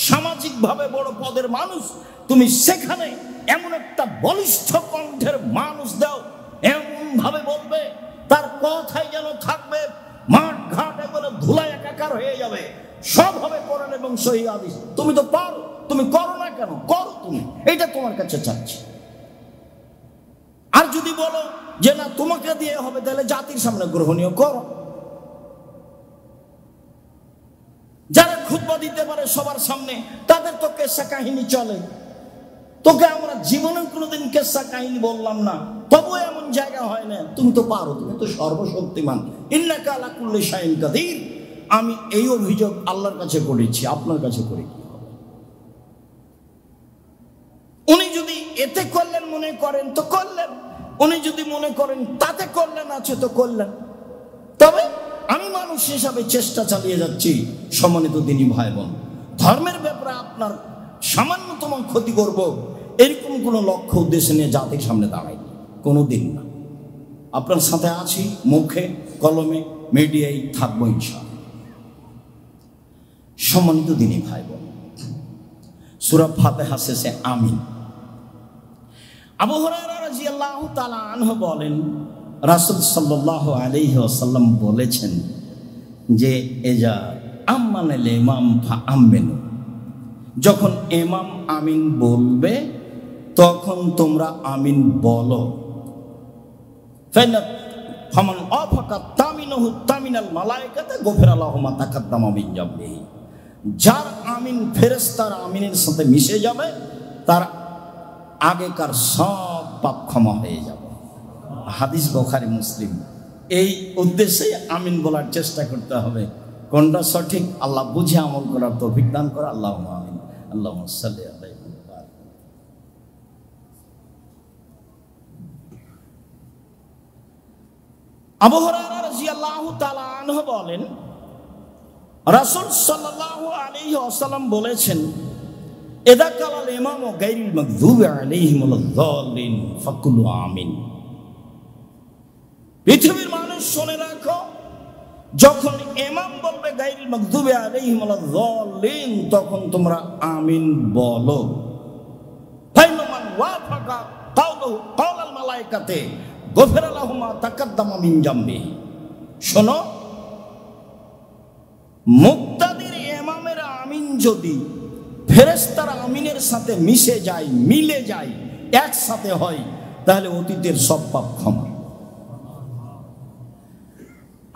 সামাজিকভাবে বড় পদের মানুষ, তুমি সেখানে এমন একটা বলিষ্ঠ কণ্ঠের মানুষ দাও, এমন ভাবে বলবে তার কথাই যেন থাকবে মাঠ ঘাট একবারে ধুলায় একাকার হয়ে যাবে, সব হবে কোরআন এবং সহিহ হাদিস। তুমি তো পারো, তুমি করো না কেন? করো তুমি, এটা তোমার কাছে চাচ্ছি। আর যদি বলো যে না তোমাকে দিয়ে হবে, তাহলে জাতির সামনে গ্রহণীয় করো। যারা খুতবা দিতে পারে সবার সামনে, তাদের তো কেসা কাহিনী চলে। তোকে আমরা জীবনে কোনোদিন কেসা কাহিনী বললাম না, তবুও এমন জায়গা হয় না। তুমি তো পারো, তুমি তো সর্বশক্তিমান, ইন্নাকা আলা কুল্লি শাইইন কাদির। আমি এই অভিযোগ আল্লাহর কাছে করেছি, আপনার কাছে করে কি হবে? উনি যদি এতে করলেন মনে করেন তো করলেন, উনি যদি মনে করেন তাতে করলেন আছে তো করলেন। তবে আমি মানুষ হিসাবে চেষ্টা চালিয়ে যাচ্ছি। সম্মানিত দিনী ভাই বোন, ধর্মের ব্যাপারে আপনার সামান্যতম ক্ষতি করব, এরকম কোনো লক্ষ্য উদ্দেশ্য নিয়ে জাতির সামনে দাঁড়াই কোনো দিন না। আপনার সাথে আছি, মুখে কলমে মিডিয়ায় থাকবো ইনশাআল্লাহ। সম্মানিত দিনী ভাই বোন, সূরা ফাতিহা শেষে আমিন। আবু হুরায়রা রাদিয়াল্লাহু তাআলা আনহু বলেন, রাসূল সাল্লাল্লাহু আলাইহি ওয়াসাল্লাম বলেছেন যে এজা আম্মানাল ইমাম ফাআমিনু, যখন ইমাম আমিন বলবে তখন তোমরা আমিন বলো। ফামান আফাকা তামিনুহু তামিনাল মালায়েকাতু গুফিরা লাহু মা তাকাদ্দামা মিন যামবিহি, যার আমিন ফেরেশতার আমিনের সাথে মিশে যাবে তার আগেকার সব পাপ ক্ষমা হয়ে যাবে। হাদিস বুখারী মুসলিম। এই উদ্দেশ্যে আমিন বলার চেষ্টা করতে হবে। কোনটা সঠিক আল্লাহ বুঝে আমল করার তৌফিক দান করে। আল্লাহুম্মা আমিন। আল্লাহুম্মা সাল্লি আলাইহি ওয়া বারিক। আবু হুরায়রা রাদিয়াল্লাহু তাআলা আনহু বলেন, রাসূল সাল্লাল্লাহু আলাইহি ওয়াসাল্লাম বলেছেন, ইযা কালাল ইমামু গায়রিল মাগযুবি আলাইহিম ওয়ালাদ-দাল্লিন ফাকুলু আমিন। পৃথিবীর মানুষ শুনে রাখো, যখন ইমাম বলবে গায়রিল মাগযুবি আলাইহিম ওয়ালাদ-দাল্লিন, তখন তোমরা আমিন বলো। ফাইনামান ওয়াফাকা কাওলুহু কাওলাল মালায়েকাতি গুফিরা লাহু মা তাকাদ্দামা মিন যামবিহি। শোনো, মুক্তাদির ইমামের আমিন যদি ফেরেশতার আমিনের সাথে মিশে যায়, মিলে যায়, একসাথে হয়, তাহলে অতীতের সব পাপ ক্ষমা।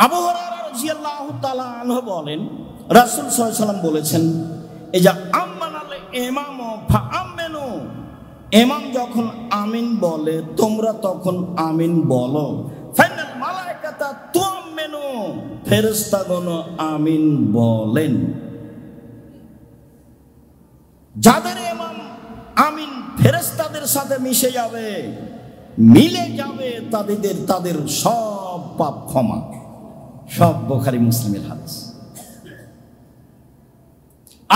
আবু হুরায়রা রাদিয়াল্লাহু তাআলা আনহু বলেন, রাসূল সাল্লাল্লাহু আলাইহি ওয়াসাল্লাম বলেছেন, এই যে আম্মানাল ইমাম ফাআমিনু, ইমাম যখন আমিন বলে তোমরা তখন আমিন বলো। ফাইনাল মালায়েকাতা তুআমিনু, ফেরেশতাগণ আমিন বলেন। যাদের ইমাম আমিন ফেরেশতাদের সাথে মিশে যাবে, মিলে যাবে, তাদের সব পাপ ক্ষমা। সব বুখারী মুসলিমের হাদিস।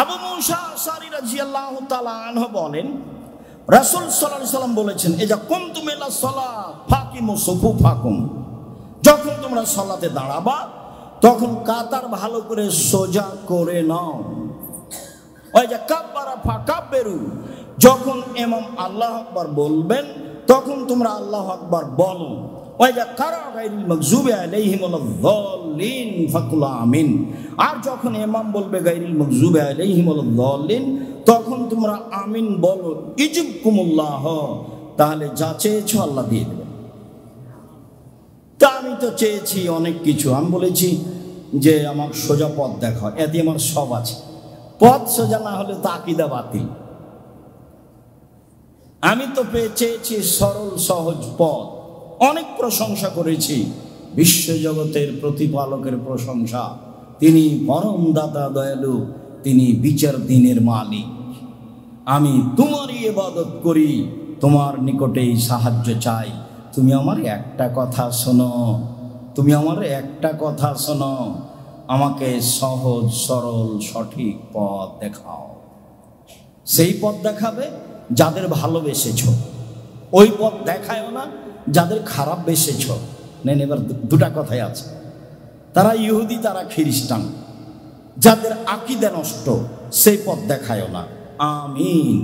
আবু মুসা আশআরী রাদিয়াল্লাহু তাআলা আনহু বলেন, রাসূল সাল্লাল্লাহু আলাইহি ওয়াসাল্লাম বলেছেন, ইযা কুনতুম ইলা সালাহ ফাকিমু সুফুফাকুম, যখন তোমরা সালাতে দাঁড়াবা তখন কাতার ভালো করে সোজা করে নাও। ওই যে কাব্বারা ফাকাব্বিরু, যখন ইমাম আল্লাহু আকবার বলবেন তখন তোমরা আল্লাহু আকবার বলো। ওই যে কারা গায়রিল মাগযুবি আলাইহিম ওয়ালাদ-দাল্লিন ফাকুল আমিন, আর যখন ইমাম বলবে গায়রিল মাগযুবি আলাইহিম ওয়ালাদ-দাল্লিন, তখন তোমরা আমিন বলো। ইজুবকুমুল্লাহ, তাহলে যা চেয়েছো আল্লাহ দিয়ে দেবেন। তা আমি তো চেয়েছি অনেক কিছু, আমি বলেছি যে আমার সোজা পথ দেখাও, এতে আমার সব আছে। পথ সোজা না হলে তো আকীদা বাতিল। আমি তো চেয়েছি সরল সহজ পথ। অনেক প্রশংসা করেছি, বিশ্বজগতের প্রতিপালকের প্রশংসা। তিনি পরম দাতা দয়ালু, তিনি বিচার দিনের মালিক। আমি তোমারই ইবাদত করি, তোমার নিকটেই সাহায্য চাই। তুমি আমার একটা কথা শোনো, তুমি আমার একটা কথা শোনো, আমাকে সহজ সরল সঠিক পথ দেখাও। সেই পথ দেখাবে যাদের ভালোবেসেছ, ওই পথ দেখায়ও না যাদের খারাপ বেসেছ। নেন, এবার দুটা কথাই আছে। তারা ইহুদি, তারা খ্রিস্টান, যাদের আকীদা নষ্ট, সেই পথ দেখায়ও না। আমিন।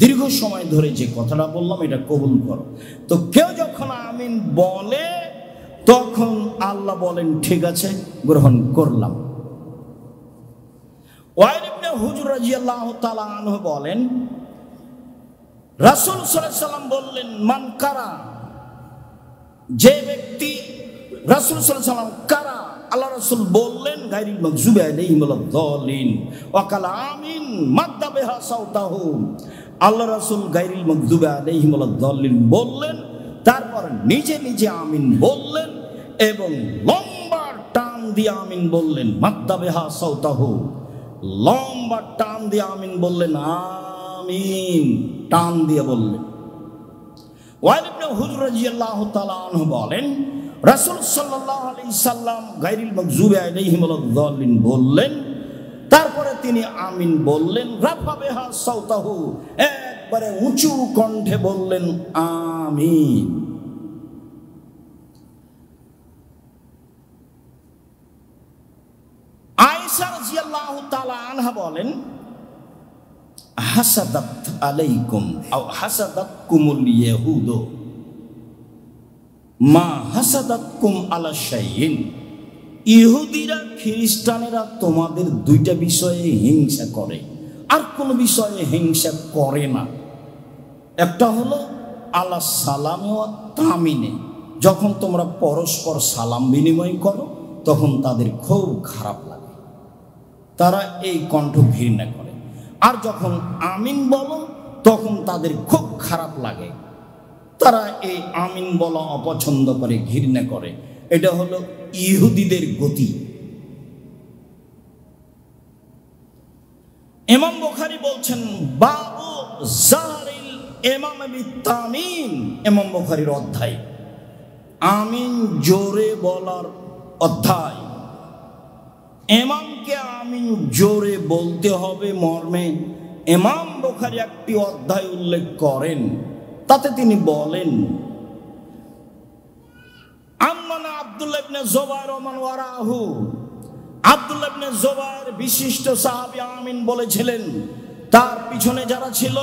দীর্ঘ সময় ধরে যে কথাটা বললাম এটা কবুল করো। তো কেউ যখন আমিন বলে তখন আল্লাহ বলেন ঠিক আছে, গ্রহণ করলাম। ওয়াইল ইবনে হুজর রাদিয়াল্লাহু তাআলা আনহু বলেন, রাসূল সাল্লাল্লাহু আলাইহি সাল্লাম বললেন, মান কারা, যে ব্যক্তি, রাসূল সাল্লাল্লাহু আলাইহি সাল্লাম কারা, আল্লাহ রাসূল বললেন গায়রিল মাগযুবি আলাইহিম ওয়ালাদ-দাল্লিন ওয়া কালা আমিন মাদ্দা বিহা সাউতাহু। আল্লাহ রাসূল গায়রিল মাগযুবি আলাইহিম ওয়ালাদ-দাল্লিন বললেন, তারপর নিজে নিজে আমিন বললেন এবং লম্বা টান দিয়ে আমিন বললেন, মাদ্দা বিহা সাউতাহু, লম্বা টান দিয়ে আমিন বললেন, আমিন টান দিয়ে বললেন। ওয়াইল ইবনে হুজর রাদিয়াল্লাহু তাআলা আনহু বলেন, রাসূল সাল্লাল্লাহু আলাইহি সাল্লাম গায়রিল মাগযুবি আলাইহিম ওয়ালাদ-দাল্লিন বললেন, তারপরে তিনি আমিন বললেন, রাফা বিহা সাউতাহু, একবারে উঁচু কণ্ঠে বললেন আমিন। আয়েশা রাদিয়াল্লাহু তাআলা আনহা বলেন, হাসাদাত আলাইকুম আও হাসাদাতকুমুল ইয়াহুদ মা হাসাদাতকুম আলা শাইইন। ইহুদিরা খ্রিস্টানেরা তোমাদের দুইটা বিষয়ে হিংসা করে, আর কোনো বিষয়ে হিংসা করে না। একটা হলো আলা সালামে ওয়া তামিনে, যখন তোমরা পরস্পর সালাম বিনিময় করো তখন তাদের খুব খারাপ লাগে, তারা এই কণ্ঠ ঘৃণা করে। আর যখন আমিন বলো তখন তাদের খুব খারাপ লাগে, তারা এই আমিন বলা অপছন্দ করে, ঘৃণা করে। এটা হলো ইহুদিদের গতি। ইমাম বুখারী বলছেন, বাবু জাহরিল ইমাম বিতামিন, ইমাম বুখারীর অধ্যায় আমিন জোরে বলার অধ্যায়। ইমামকে আমিন জোরে বলতে হবে মর্মে ইমাম বুখারী একটি অধ্যায় উল্লেখ করেন। তাতে তিনি বলেন, আম্মানা আব্দুল্লাহ ইবনে জুবাইর ওয়া মান ওয়ারাহু, আব্দুল্লাহ ইবনে জুবাইর বিশিষ্ট সাহাবী আমিন বলেছিলেন, তার পিছনে যারা ছিল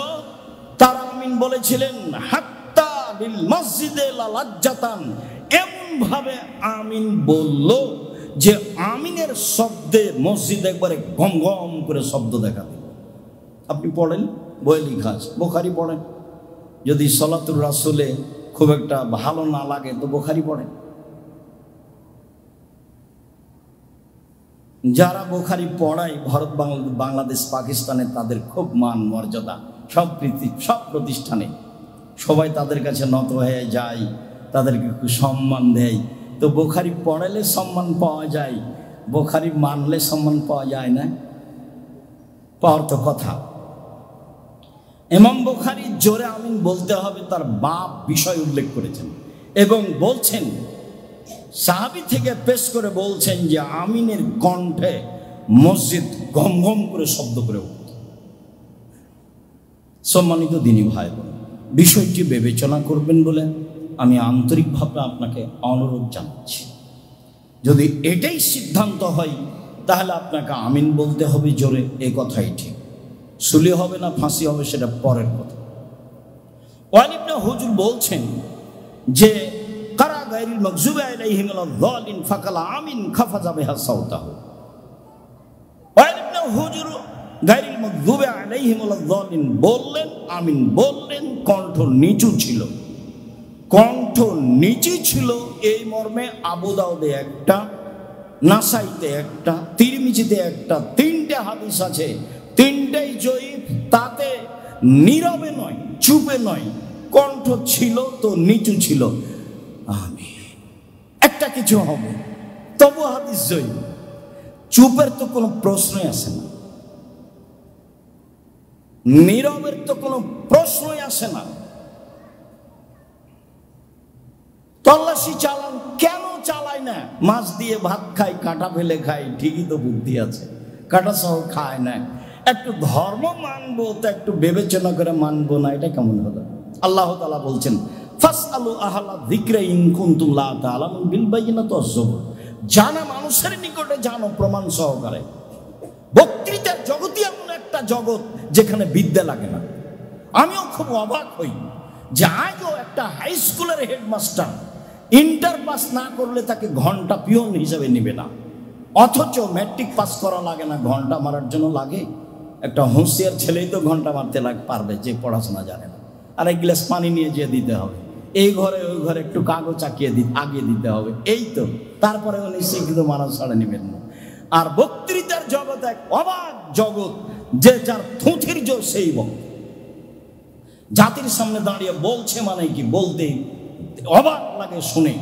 তারা আমিন বলেছিলেন, হাত্তা লিল মসজিদে লা লাজ্জাতান, এমন ভাবে আমিন বলল যে আমিনের শব্দে মসজিদ একবারে গম গম করে শব্দ দেখা দিল। আপনি পড়েন, বই লেখা আছে, বুখারী পড়েন। যদি সলাতুর রাসূলে খুব একটা ভালো না লাগে তো বুখারী পড়েন। যারা বুখারী পড়ায় ভারত, বাংলাদেশ, পাকিস্তানে তাদের খুব মান মর্যাদা, সব প্রতিষ্ঠানে সবাই তাদের কাছে নত হয়ে যায়, তাদেরকে একটু সম্মান দেয়। তো বুখারী পড়ালে সম্মান পাওয়া যায়, বুখারী মানলে সম্মান পাওয়া যায় না, পাওয়ার তো কথা। ইমাম বুখারী জোরে আমিন বলতে হবে, তার বাপ বিষয় উল্লেখ করেছেন এবং বলছেন, সাহাবী থেকে পেশ করে বলছেন যে আমিনের কণ্ঠে মসজিদ গম গম করে শব্দ করে উঠত। সম্মানিত দিনী ভাই বোন, বিষয়টি বিবেচনা করবেন বলে আমি আন্তরিকভাবে আপনাকে অনুরোধ জানাচ্ছি। যদি এটাই সিদ্ধান্ত হয় তাহলে আপনাকে আমিন বলতে হবে জোরে, এ কথাই ঠিক। সুলি হবে না ফাঁসি হবে সেটা পরের কথা। ওয়াইল ইবনে হুজর বলছেন যে কারা গায়রিল মাগযুবি আলাইহিম ওয়ালাদ-দাল্লিন ফাকালা আমিন খাফাজা বিহা সাউতাহু। ওয়াইল ইবনে হুজর গায়রিল মাগযুবি আলাইহিম ওয়ালাদ-দাল্লিন বললেন, আমিন বললেন, কণ্ঠ নিচু ছিল। কণ্ঠ নিচু ছিল এই মর্মে আবু দাউদে একটা, নাসাইতে একটা, তিরমিজিতে একটা, তিনটে হাদিস আছে, তিনটাই জয়ীফ। তাতে নীরবে নয়, চুপে নয়, কণ্ঠ ছিল তো নিচু ছিল। আমি একটা কিছু হবে তবু হাদিস জয়ীফ। চুপের তো কোনো প্রশ্নই আসে না, নীরবের তো কোনো প্রশ্নই আসে না। তল্লাশি চালান, কেন চালায় না? মাছ দিয়ে ভাত খায়, কাঁটা ফেলে খায়, ঠিকই তো বুদ্ধি আছে, কাঁটা সহ খায় না। একটু ধর্ম মানবো তো একটু বিবেচনা করে মানবো না, এটা কেমন হলো? আল্লাহ তাআলা বলছেন, ফাসআলু আহলা যিকরি ইন কুনতুম লা তা'লামুন বিল বায়িনাতি ওয়াজ-যুবুর। জানা মানুষের নিকটে জানো প্রমাণ সহকারে। বক্তৃতার জগতে এমন এক একটা জগৎ যেখানে বিদ্যা লাগে না। আমিও খুব অবাক হই যে আজও একটা হাই স্কুলের হেডমাস্টার ইন্টার পাস না করলে তাকে ঘন্টা পিয়ন হিসেবে নেবে না, অথচ ম্যাট্রিক পাস করা লাগে না, ঘন্টা মারার জন্য লাগে। একটা হুঁশিয়ার ছেলেই তো ঘন্টা মারতে পারবে যে পড়াশোনা জানে না। আর এক গ্লাস পানি নিয়ে যেয়ে দিতে হবে, এই ঘরে ওই ঘরে একটু কাগজ আগিয়ে দিতে হবে, এই তো। তারপরে উনি শিক্ষিত মানুষ ছাড়া নেবেন না। আর বক্তৃতার জগৎ এক অবাক জগৎ, যে যার থুথির জোর সেই বক্তা জাতির সামনে দাঁড়িয়ে বলছে, মানে কি বলতে অবাক লাগে শুনে,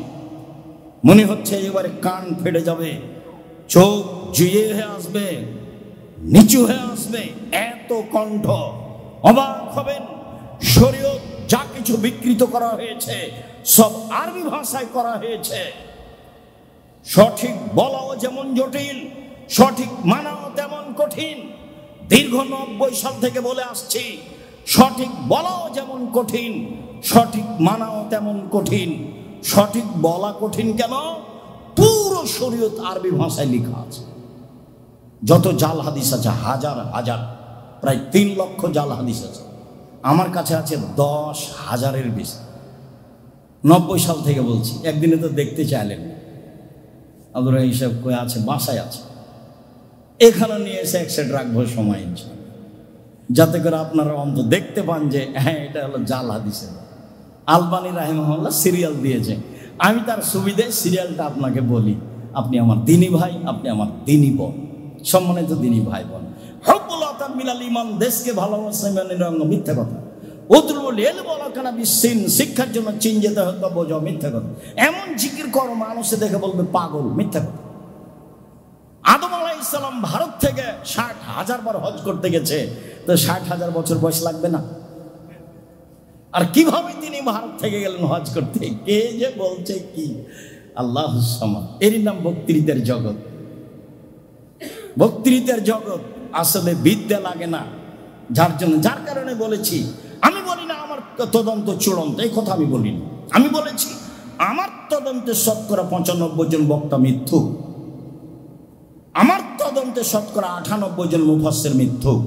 মনে হচ্ছে এবারে কান ফেটে যাবে, চোখ জুয়ে হয়ে আসবে, নিচু হয়ে আসবে, এত কণ্ঠ। অবাক হবেন, শরীয়ত যা কিছু বিকৃত করা হয়েছে সব আরবি ভাষায় করা হয়েছে। সঠিক বলাও যেমন জটিল, সঠিক মানাও তেমন কঠিন। দীর্ঘ 90 সাল থেকে বলে আসছি, সঠিক বলাও যেমন কঠিন, সঠিক মানাও তেমন কঠিন। সঠিক বলা কঠিন কেন? পুরো শরীয়ত আরবি ভাষায় লেখা আছে। যত জাল হাদিস আছে হাজার হাজার, প্রায় 3 লক্ষ জাল হাদিস আছে। আমার কাছে আছে 10,000-এর বেশি। 90 সাল থেকে বলছি, একদিনে তো দেখতে চাইলেন। আপনারা হিসাব করে আছে, বাসায় আছে, এখানে নিয়ে এসে একসাথে রাখবো সময় ইনশাআল্লাহ, যাতে করে আপনারা অন্তত দেখতে পান যে হ্যাঁ এটা হলো জাল হাদিসের। আলবানী রাহিমাহুল্লাহ সিরিয়াল দিয়েছে, আমি তার সুবিধে সিরিয়ালটা আপনাকে বলি। আপনি আমার দিনী ভাই, আপনি আমার দিনী বোন, সম্মানিত দিনী ভাই বোন। হুব্বুল ওয়াতান মিনাল ঈমান, দেশকে ভালোবাসা ইমানের অঙ্গ, মিথ্যা কথা। উতলুল ইলম ওয়ালা কানা বিসসিন, শিক্ষার জন্য চীন যেতে হতো, বোঝো, মিথ্যা কথা। এমন জিকির করো মানুষে দেখে বলবে পাগল, মিথ্যা কথা। আদম আলাইহিস সালাম ভারত থেকে 60,000 বার হজ করতে গেছে, তো 60,000 বছর বয়স লাগবে না? আর কিভাবে তিনি ভারত থেকে গেলেন হজ করতে? কে যে বলছে কি, আল্লাহুস সামাদ। এরই নাম বক্তৃতার জগৎ। বক্তৃতার জগৎ আসলে বিদ্যা লাগে না, যার কারণে বলেছি। আমি বলি না আমার তদন্ত চূড়ান্ত, এই কথা আমি বলি না। আমি বলেছি আমার তদন্তে শতকরা 95 জন বক্তা মিথ্যুক, আমার তদন্তে শতকরা 98 জন মুফাসসির মিথ্যুক।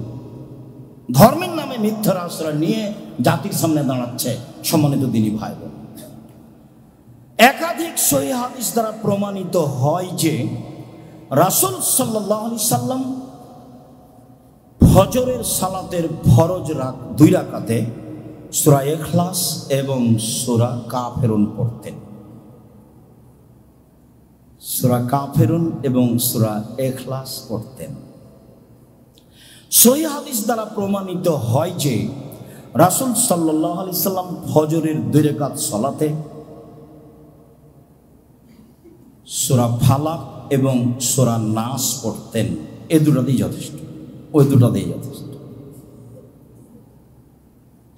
ধর্মের নামে মিথ্যার আশ্রয় নিয়ে জাতির সামনে দাঁড়াচ্ছে। সম্মানিত দিনী ভাই বোন, একাধিক সহিহ হাদিস দ্বারা প্রমাণিত হয় যে রাসূল সাল্লাল্লাহু আলাইহি সাল্লাম ফজরের সালাতের ফরজ 2 রাকাতে সূরা ইখলাস এবং সূরা কাফিরুন পড়তেন। সূরা কাফিরুন এবং সূরা ইখলাস পড়তেন। সহিহ হাদিস দ্বারা প্রমাণিত হয় যে রাসূল সাল্লাল্লাহু আলাইহি সাল্লাম ফজরের 2 রাকাত সালাতে সূরা ফালাক এবং সূরা নাস পড়তেন। এই দুটোতেই যথেষ্ট, ওই দুটোতেই যথেষ্ট।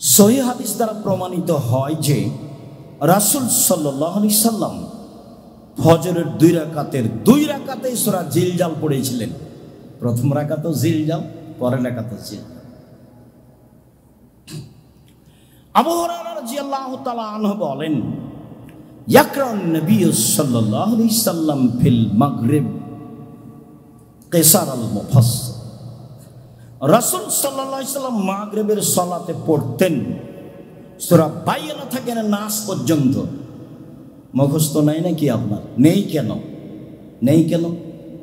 সহিহ হাদিস দ্বারা প্রমাণিত হয় যে রাসূল সাল্লাল্লাহু আলাইহি সাল্লাম ফজরের 2 রাকাতের 2 রাকাতেই সূরা জিলজাল পড়েছিলেন। প্রথম রাকাতও জিলজাল, পরের রাকাতও জিলজাল। আবু হুরায়রা রাদিয়াল্লাহু তাআলা আনহু বলেন, ইয়াকরাউন নবী সাল্লাল্লাহু আলাইহি সাল্লাম ফিল মাগরিব কিসার আল মুফাসসাল। রাসূল সাল্লাল্লাহু আলাইহি সাল্লাম মাগরিবের সালাতে পড়তেন সূরা বাইনা থেকে নাস পর্যন্ত। মুখস্থ নাই নাকি আপনার? নেই কেন? নেই কেন?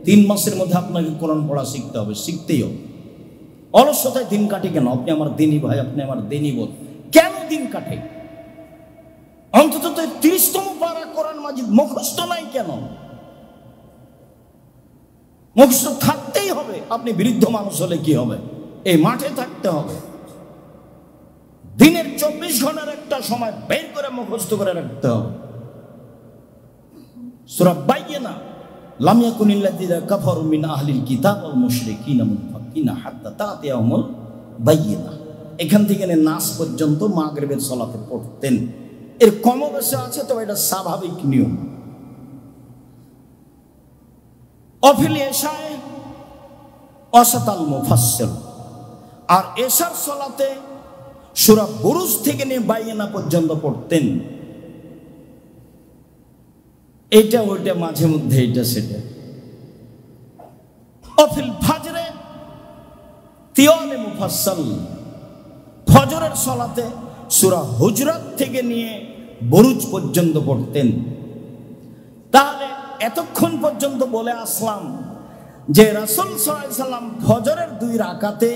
3 মাসের মধ্যে আপনাকে কোরআন পড়া শিখতে হবে, শিখতেই হবে। অলসতায় দিন কাটে কেন? আপনি আমার দিনী ভাই, আপনি আমার দিনী বোন, কেন দিন কাটে? অন্তত 30তম পারা কোরআন মাজিদ মুখস্থ নাই কেন? মুখস্থ থাকতেই হবে। আপনি বৃদ্ধ মানুষ হলে কি হবে? এই মাঠে থাকতে হবে। দিনের 24 ঘন্টার একটা সময় বের করে মুখস্থ করে রাখতে হবে। সূরা বাইয়িনা, লাম ইয়াকুনিল্লাযীনা কাফারু মিন আহলিল কিতাব ওয়াল মুশরিকিনা মুনফাকিনা হাত্তা তা'তিয়াহুমুল বাইয়িনা। এখান থেকে নাস পর্যন্ত মাগরিবের সালাতে পড়তেন। এর কম বেশি আছে, তবে এটা স্বাভাবিক নিয়ম। অফিল এশায়ে ওয়াসাতাল মুফাসসিল, আর এশার সালাতে সূরা বুরুজ থেকে নিয়ে বাইয়িনা পর্যন্ত পড়তেন। এটা ওইটা মাঝে মধ্যে এটা সেটা। অফিল ফাজরে তিওয়ালে মুফাসসাল ফজরের সালাতে সূরা হুজরাত থেকে নিয়ে বুরুজ পর্যন্ত পড়তেন। তাহলে এতক্ষণ পর্যন্ত বলে আসলাম যে রাসূল সাল্লাল্লাহু আলাইহি সাল্লাম ফজরের 2 রাকাতে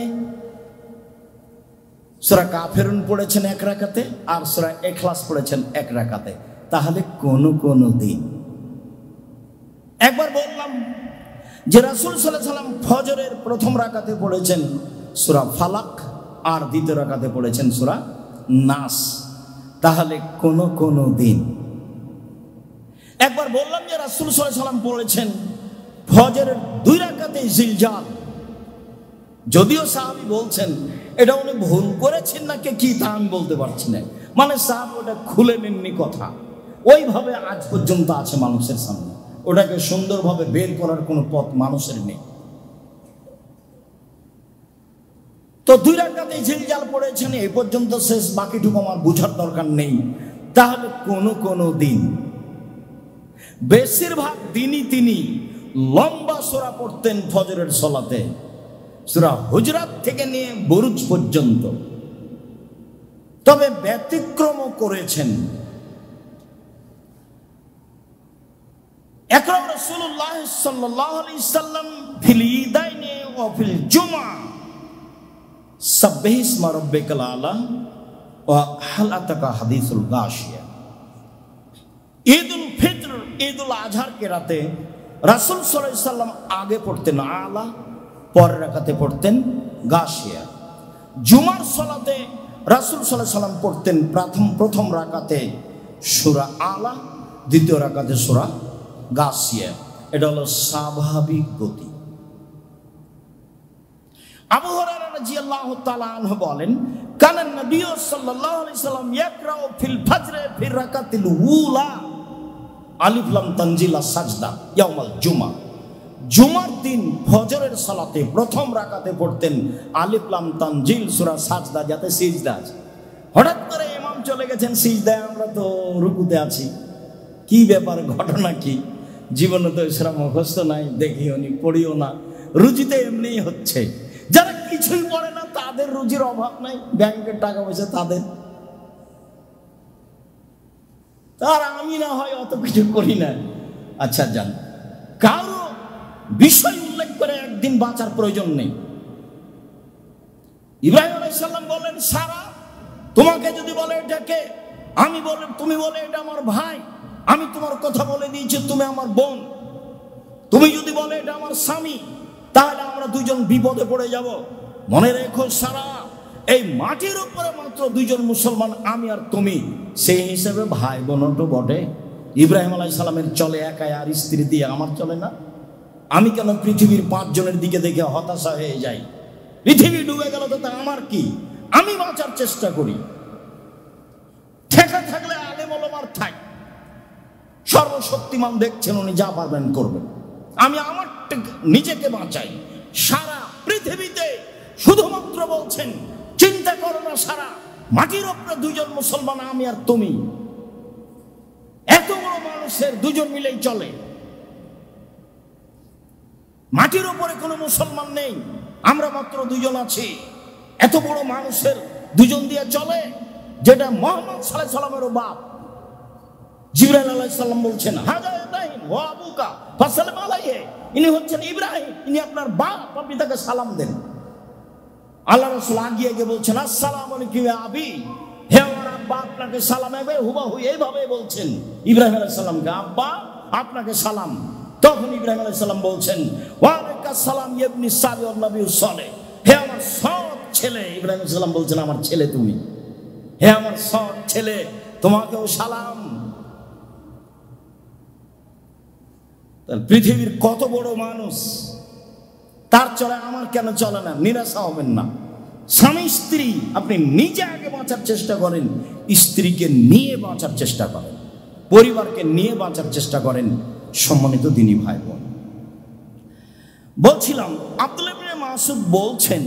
সূরা কাফিরুন পড়েছেন 1 রাকাতে, আর সূরা ইখলাস পড়েছেন 1 রাকাতে। তাহলে কোন দিন একবার বললাম যে রাসূল সাল্লাল্লাহু আলাইহি সাল্লাম ফজরের প্রথম রাকাতে পড়েছেন সূরা ফালাক, আর দ্বিতীয় রাকাতে পড়েছেন সূরা নাস। তাহলে কোন দিন একবার বললাম যে রাসূল সাল্লাল্লাহু আলাইহি সাল্লাম পড়েছেন ফজরের 2 রাকাতে জিলজাল। যদিও সাহাবী বলছেন এটা উনি ভুল করেছেন নাকি কি তা আমি বলতে পারছি না, মানে সাহাবী ওটা খুলে নেননি কথা, ওইভাবে আজ পর্যন্ত আছে মানুষের সামনে, ওটাকে সুন্দরভাবে বের করার কোনো পথ মানুষের নেই। তো 2 রাকাতে জিলজাল পড়েছেন এই পর্যন্ত শেষ, বাকিটুকু আমার বোঝার দরকার নেই। তাহলে কোন দিন বেশিরভাগ দিনই তিনি লম্বা সূরা পড়তেন ফজরের সালাতে, সূরা হুজরাত থেকে নিয়ে বুরুজ পর্যন্ত। তবে ব্যতিক্রমও করেছেন। আকরাম রাসূলুল্লাহ সাল্লাল্লাহু আলাইহি সাল্লাম ফিল ঈদাইনি ওয়া ফিল জুমআ সাব্বিহ ইসমা রাব্বিকাল আলা ওয়া হাল আতাকা হাদিসুল গাশিয়া। ঈদুল ফিতর, ঈদুল আজহার কে রাতে রাসূল সাল্লাল্লাহু আলাইহি সাল্লাম আগে পড়তেন আলা, পরের রাকাতে পড়তেন গাশিয়া। জুমার সালাতে রাসূল সাল্লাল্লাহু আলাইহি সাল্লাম পড়তেন প্রথম রাকাতে সূরা আলা, দ্বিতীয় রাকাতে সূরা গাশিয়া। এটা হলো স্বাভাবিক গতি। আবু হুরায়রা রাদিয়াল্লাহু তাআলা আনহু বলেন, কানা নবী সাল্লাল্লাহু আলাইহি সাল্লাম ইয়াকরাউ ফিল ফজর ফি রাকাতিল উলা আলিফ লাম তানজিল সাজদা ইয়াউমাল জুমা। জুমার দিন ফজরের সালাতে প্রথম রাকাতে পড়তেন আলিফ লাম তানজিল সূরা সাজদা, যাতে সিজদা আছে। হঠাৎ করে ইমাম চলে গেছেন সিজদায়, আমরা তো রুকুতে আছি, কি ব্যাপার, ঘটনা কি? জীবনে তো সূরা মুখস্থ নাই, দেখিও নি, পড়িও না, রুজিতে এমনিই হচ্ছে। যারা কিছুই পড়ে না তাদের রুজির অভাব নাই, ব্যাংকের টাকা পয়সা তাদের, তার আমি না হয় অত কিছু করি না। আচ্ছা যান, কারো বিষয় উল্লেখ করে একদিন বাঁচার প্রয়োজন নেই। ইব্রাহিম আলাইহিস সালাম বলেন, সারা তোমাকে যদি বলে এটাকে, আমি বলে তুমি বলে এটা আমার ভাই, আমি তোমার কথা বলে দিয়েছি তুমি আমার বোন, তুমি যদি বলে এটা আমার স্বামী, তাহলে আমরা দুজন বিপদে পড়ে যাব। মনে রেখো সারা, এই মাটির উপরে মাত্র 2 জন মুসলমান, আমি আর তুমি, সেই হিসেবে ভাই বোন তো বটে। ইব্রাহিম আলাইহিস সালামের চলে একাই, আর স্ত্রী দিয়ে আমার চলে না? আমি কেন পৃথিবীর 5 জনের দিকে দেখে হতাশা হয়ে যাই? পৃথিবী ডুবে গেল তো তা আমার কি? আমি বাঁচার চেষ্টা করি। ঠেকা থাকলে আলেম ওলামার থাক, সর্বশক্তিমান দেখছেন, উনি যা পারবেন করবেন। আমি আমার নিজেকে বাঁচাই। সারা পৃথিবীতে শুধুমাত্র বলছেন চিন্তা করো না, সারা মাটির উপরে 2 জন মুসলমান, আমি আর তুমি, এত বড় মানুষের 2 জন মিলেই চলে। মাটির উপরে কোনো মুসলমান নেই, আমরা মাত্র 2 জন আছি। এত বড় মানুষের 2 জন দিয়ে চলে, যেটা মুহাম্মদ সাল্লাল্লাহু আলাইহি সাল্লামেরও বাপ। জিবরাইল আলাইহিস সালাম বলছেন, হাজা ইব্রাহিম ওয়া আবুকা ফাসাল্লাম আলাইহি, ইনি হচ্ছেন ইব্রাহিম, ইনি আপনার বাপ, আপনি তাকে সালাম দেন। আল্লাহ রাসূল আগিয়ে গিয়ে বলছেন, আসসালামু আলাইকুম ইয়া আবি, হে আমার আব্বা আপনাকে সালাম। হুবাহু এইভাবে বলছেন ইব্রাহিম আলাইহিস সালামকে, আব্বা আপনাকে সালাম। তখন ইব্রাহিম আলাইহিস সালাম বলছেন, ওয়া আলাইকাস সালাম ইয়া ইবনি সালি ওয়া নবী সালেহ, হে আমার সৎ ছেলে। ইব্রাহিম আলাইহিস সালাম বলছেন, আমার ছেলে তুমি, হে আমার সৎ ছেলে, তোমাকেও সালাম। পৃথিবীর কত বড় মানুষ, তার চলে, আমার কেন চলে না? নিরাশা হবেন না। স্বামী স্ত্রী, আপনি নিজে আগে বাঁচার চেষ্টা করেন, স্ত্রীকে নিয়ে বাঁচার চেষ্টা করেন, পরিবারকে নিয়ে বাঁচার চেষ্টা করেন। সম্মানিত দিনী ভাই বোন, বলছিলাম আব্দুল্লাহ ইবনে মাসউদ বলছেন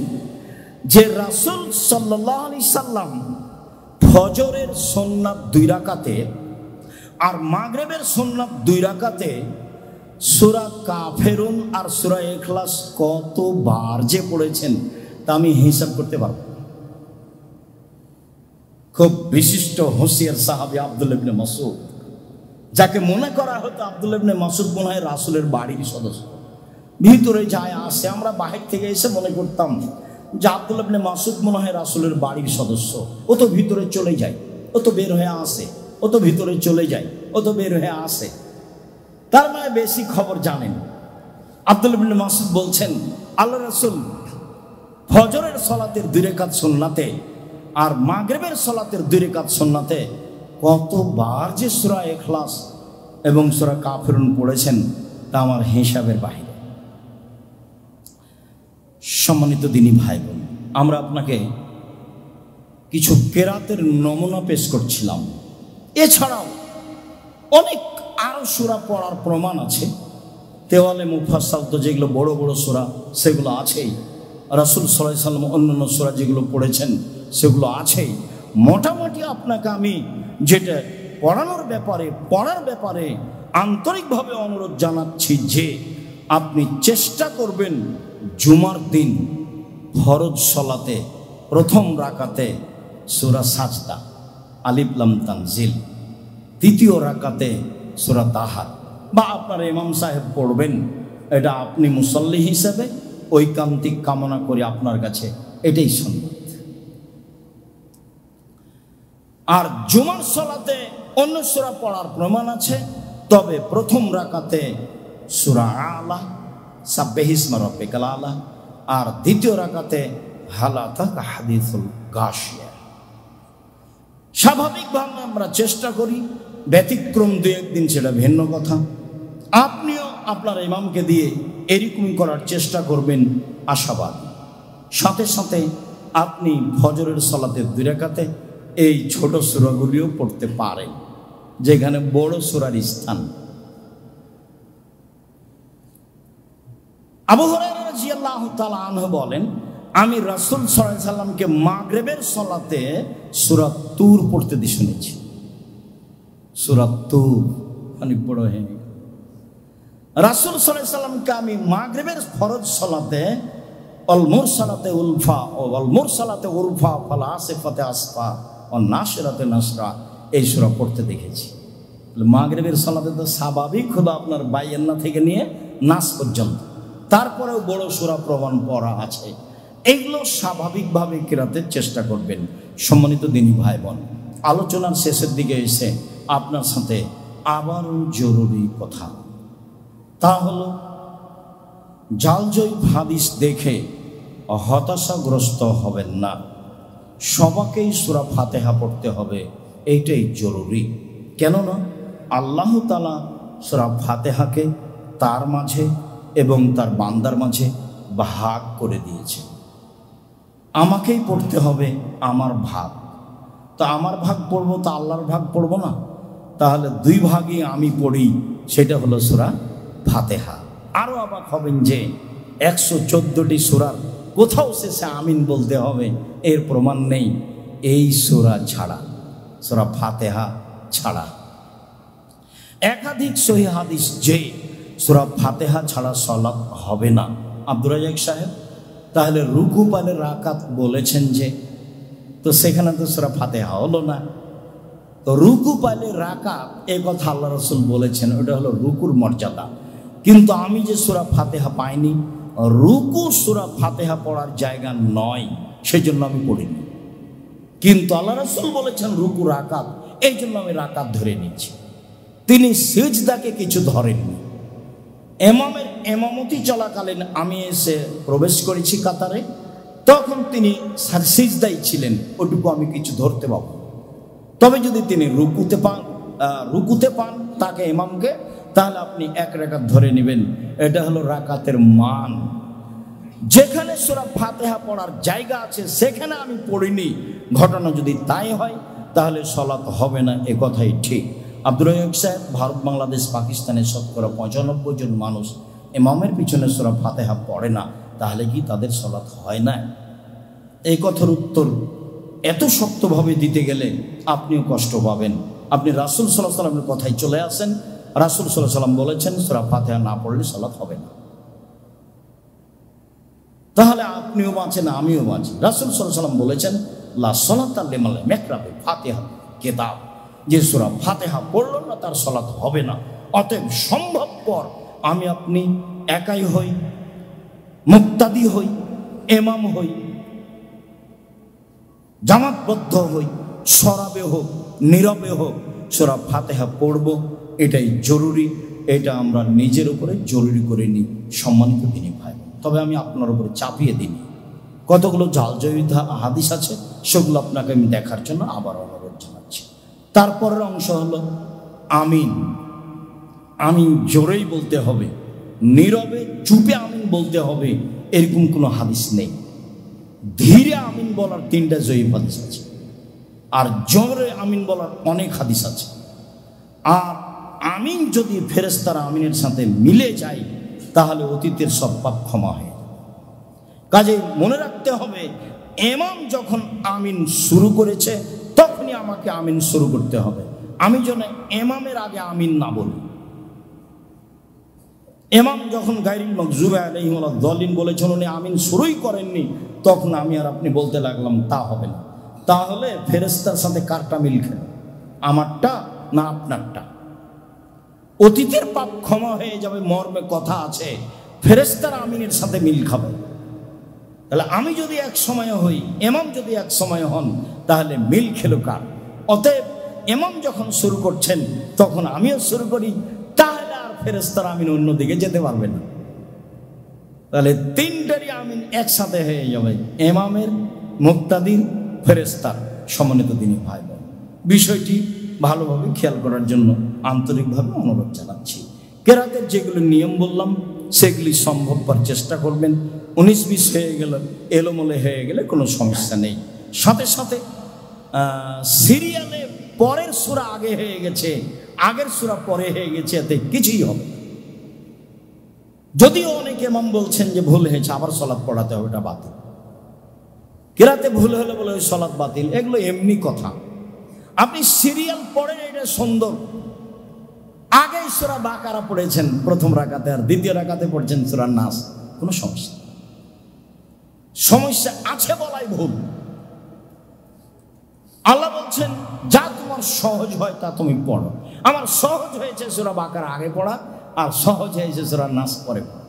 যে রাসূল সাল্লাল্লাহু আলাইহি সাল্লাম ফজরের সুন্নাত 2 রাকাতে আর মাগরিবের সুন্নাত 2 রাকাতে সূরা কাফিরুন আর সূরা ইখলাস কতবার যে পড়েছেন তা আমি হিসাব করতে পারব না। খুব বিশিষ্ট হুঁশিয়ার সাহাবী আব্দুল্লাহ ইবনে মাসউদ, যাকে মনে করা হতো আব্দুল্লাহ ইবনে মাসউদ মনে হয় রাসূলের বাড়ির সদস্য। ভিতরে যায় আসে, আমরা বাহির থেকে এসে মনে করতাম যে আব্দুল্লাহ ইবনে মাসউদ মনে হয় রাসূলের বাড়ির সদস্য। ও তো ভিতরে চলে যায়, ও তো বের হয়ে আসে, ও তো ভিতরে চলে যায়, ও তো বের হয়ে আসে, তার মানে বেশি খবর জানেন। আব্দুল্লাহ ইবনে মাসউদ বলছেন, আল্লাহ রাসূল ফজরের সালাতের 2 রাকাত সুন্নাতে আর মাগরিবের সালাতের 2 রাকাত সুন্নাতে কতবার যে সূরা ইখলাস এবং সূরা কাফিরুন পড়েছেন তা আমার হিসাবের বাইরে। সম্মানিত দিনী ভাই বোন, আমরা আপনাকে কিছু কেরাতের নমুনা পেশ করছিলাম। এছাড়াও অনেক আরো সূরা পড়ার প্রমাণ আছে। দেওয়ালে মুফাসসাল তো যেগুলো বড় বড় সূরা সেগুলো আছেই, রাসূল সাল্লাল্লাহু আলাইহি ওয়াসাল্লাম অন্যান্য সূরা যেগুলো পড়েছেন সেগুলো আছেই। মোটামুটি আপনাকে আমি যেটা পড়ার ব্যাপারে আন্তরিকভাবে অনুরোধ জানাচ্ছি যে আপনি চেষ্টা করবেন জুমার দিন ফরজ সালাতে প্রথম রাকাতে সূরা সাজদা আলিফ লাম তানজিল, দ্বিতীয় রাকাতে সূরা তাহা, বা আপনার ইমাম সাহেব পড়বেন, এটা আপনি মুসল্লি হিসেবে ঐকান্তিক কামনা করি আপনার কাছে, এটাই সুন্নাত। আর জুমার সালাতে অন্য সূরা পড়ার প্রমাণ আছে, তবে প্রথম রাকাতে সূরা আলা সাব্বিহিসমা রাব্বিকাল আলা, আর দ্বিতীয় রাকাতে হাল আতাকা হাদিসুল গাশিয়া। স্বাভাবিকভাবে আমরা চেষ্টা করি, ব্যতিক্রম 2-1 দিন সেটা ভিন্ন কথা। আপনিও আপনার ইমামকে দিয়ে এরকমই করার চেষ্টা করবেন আশাবাদ। সাথে সাথে আপনি ফজরের সালাতের 2 রাকাতে এই ছোট সূরাগুলিও পড়তে পারেন, যেখানে বড় সূরার স্থান। আবু হুরায়রা রাদিয়াল্লাহু তাআলা আনহু বলেন, আমি রাসূল সাল্লাল্লাহু আলাইহি সাল্লামকে মাগরিবের সালাতে সূরা তুর পড়তে দিয়ে শুনেছি। সূরা তুর অনেক বড় হয়ে গেল। রাসূল সাল্লাল্লাহু আলাইহি সাল্লামকে আমি মাগরিবের ফরজ সালাতে আল মুরসালাতে উলফা ও আল মুরসালাতে উরফা ফাল আসিফাতে আসফা ও নাশরাতে নাশরা এই সূরা পড়তে দেখেছি। মাগরিবের সালাতে তো স্বাভাবিক হলো আপনার বাইয়ান্না থেকে নিয়ে নাস পর্যন্ত, তারপরেও বড় সূরা প্রমাণ পড়া আছে। এগুলো স্বাভাবিকভাবে কিরাতের চেষ্টা করবেন। সম্মানিত দিনী ভাই বোন, আলোচনার শেষের দিকে এসে আপনার সাথে আবারও জরুরি কথা, তা হলো জালজয়ী হাদিস দেখে হতাশাগ্রস্ত হবেন না। সবাইকেই সূরা ফাতিহা পড়তে হবে, এইটাই জরুরি। কেননা আল্লাহ তাআলা সূরা ফাতিহাকে তার মাঝে এবং তার বান্দার মাঝে ভাগ করে দিয়েছে। আমাকেই পড়তে হবে আমার ভাগ, তা আমার ভাগ পড়বো তা আল্লাহর ভাগ পড়বো না? তাহলে 2 ভাগই আমি পড়ি, সেটা হলো সূরা ফাতিহা। আরও অবাক হবেন যে 114টি সূরার কোথাও শেষে আমিন বলতে হবে এর প্রমাণ নেই এই সূরা ছাড়া, সূরা ফাতিহা ছাড়া। একাধিক সহিহ হাদিস যে সূরা ফাতিহা ছাড়া সালাত হবে না। আব্দুর রাজ্জাক সাহেব, তাহলে রুকু পালে রাকাত বলেছেন যে, তো সেখানে তো সূরা ফাতিহা হলো না। তো রুকু পালে রাকাত এই কথা আল্লাহ রাসূল বলেছেন, ওটা হলো রুকুর মর্যাদা। কিন্তু আমি যে সূরা ফাতিহা পাইনি, রুকু সূরা ফাতিহা পড়ার জায়গা নয়, সেজন্য আমি পড়িনি। কিন্তু আল্লাহ রাসূল বলেছেন রুকু রাকাত, এই জন্য আমি রাকাত ধরে নিচ্ছি। তিনি সিজদাকে কিছু ধরেননি। ইমামের ইমামতি চলাকালীন আমি এসে প্রবেশ করেছি কাতারে, তখন তিনি সিজদায় ছিলেন, ওটুকু আমি কিছু ধরতে পাবো। তবে যদি তিনি রুকুতে পান তাকে ইমামকে, তাহলে আপনি 1 রাকাত ধরে নেবেন। এটা হলো রাকাতের মান। যেখানে সূরা ফাতিহা পড়ার জায়গা আছে সেখানে আমি পড়িনি, ঘটনা যদি তাই হয় তাহলে সালাত হবে না, এ কথাই ঠিক। আব্দুর রাজ্জাক সাহেব, ভারত বাংলাদেশ পাকিস্তানের শতকরা 95 জন মানুষ ইমামের পিছনে সূরা ফাতিহা পড়ে না, তাহলে কি তাদের সালাত হয় না? এই কথার উত্তর এত শক্তভাবে দিতে গেলে আপনিও কষ্ট পাবেন। আপনি রাসূল সাল্লাল্লাহু আলাইহি ওয়াসাল্লামের কথায় চলে আসেন। রাসূল সাল্লাল্লাহু আলাইহি ওয়াসাল্লাম বলেছেন সূরা ফাতিহা না পড়লে সালাত হবে না। তাহলে আপনিও বাঁচেন, আমিও বাঁচি। রাসূল সাল্লাল্লাহু আলাইহি ওয়াসাল্লাম বলেছেন, লা সালাতা লিমান লাম ইয়াকরা বিল ফাতিহা কিতাব, যে সূরা ফাতিহা পড়ল না তার সালাত হবে না। অতএব সম্ভবপর আমি আপনি একাই হই, মুক্তাদি হই, ইমাম হই, জামাতবদ্ধ হই, সরাবে হোক নীরবে হোক, সূরা ফাতিহা পড়ব, এটাই জরুরি। এটা আমরা নিজের উপরে জরুরি করে নিই, সম্মানিত দিনী ভাই। তবে আমি আপনার উপরে চাপিয়ে দিই, কতগুলো জালজয়ী হাদিস আছে, সেগুলো আপনাকে আমি দেখার জন্য আবার অনুরোধ জানাচ্ছি। তারপরের অংশ হলো আমিন। আমিন জোরেই বলতে হবে, নীরবে চুপে আমিন বলতে হবে, এরকম কোনো হাদিস নেই। ধীরে আমিন বলার 3টা জয়ী হাদিস আছে, আর জোরে আমিন বলার অনেক হাদিস আছে। আর আমিন যদি ফেরেশতার আমিনের সাথে মিলে যায় তাহলে অতীতের সব পাপ ক্ষমা হয়। কাজে মনে রাখতে হবে, ইমাম যখন আমিন শুরু করেছে তখনই আমাকে আমিন শুরু করতে হবে। আমি যেন ইমামের আগে আমিন না বলি। ইমাম যখন গায়রিল মাগযুবি আলাইহিম ওয়ালাদ দাল্লিন বলেছেন, উনি আমিন শুরুই করেননি, তখন আমি আর আপনি বলতে লাগলাম, তা হবে না। তাহলে ফেরেশতার সাথে কারটা মিল খেল, আমারটা না আপনারটা? অতীতের পাপ ক্ষমা হয়ে যাবে মর্মে কথা আছে, ফেরেশতার আমিনের সাথে মিল খাবে। তাহলে আমি যদি এক সময় হই, ইমাম যদি এক সময় হন, তাহলে মিল খেলো কার? অতএব ইমাম যখন শুরু করছেন তখন আমিও শুরু করি, তাহলে আর ফেরেশতার আমিন অন্যদিকে যেতে পারবে না। তাহলে 3টারই আমিন একসাথে হয়ে যাবে, ইমামের, মুক্তাদির, ফেরেশতার। সম্মানিত দিনী ভাই বোন, বিষয়টি ভালোভাবে খেয়াল করার জন্য আন্তরিকভাবে অনুরোধ জানাচ্ছি। কেরাতের যেগুলো নিয়ম বললাম সেগুলি সম্ভবপর চেষ্টা করবেন। 19-20 হয়ে গেল, এলোমেলো হয়ে গেলে কোনো সমস্যা নেই। সাথে সাথে সিরিয়ালে পরের সূরা আগে হয়ে গেছে, আগের সূরা পরে হয়ে গেছে, এতে কিছুই হবে। যদিও অনেকে ইমাম বলছেন যে ভুল হয়েছে, আবার সালাত পড়াতে হবে, এটা বাতিল। কেরাতে ভুল হলে বলে ওই সালাত বাতিল, এগুলো এমনি কথা। আপনি সিরিয়াল পড়েন, এটা সুন্দর। আগে সূরা বাকারা পড়েছেন প্রথম রাকাতে, আর দ্বিতীয় রাকাতে পড়ছেন সূরা নাস, কোনো সমস্যা? সমস্যা আছে বলাই ভুল। আল্লাহ বলছেন, যা তোমার সহজ হয় তা তুমি পড়ো। আমার সহজ হয়েছে সূরা বাকারা আগে পড়া, আর সহজ হয়েছে সূরা নাস পরে পড়া।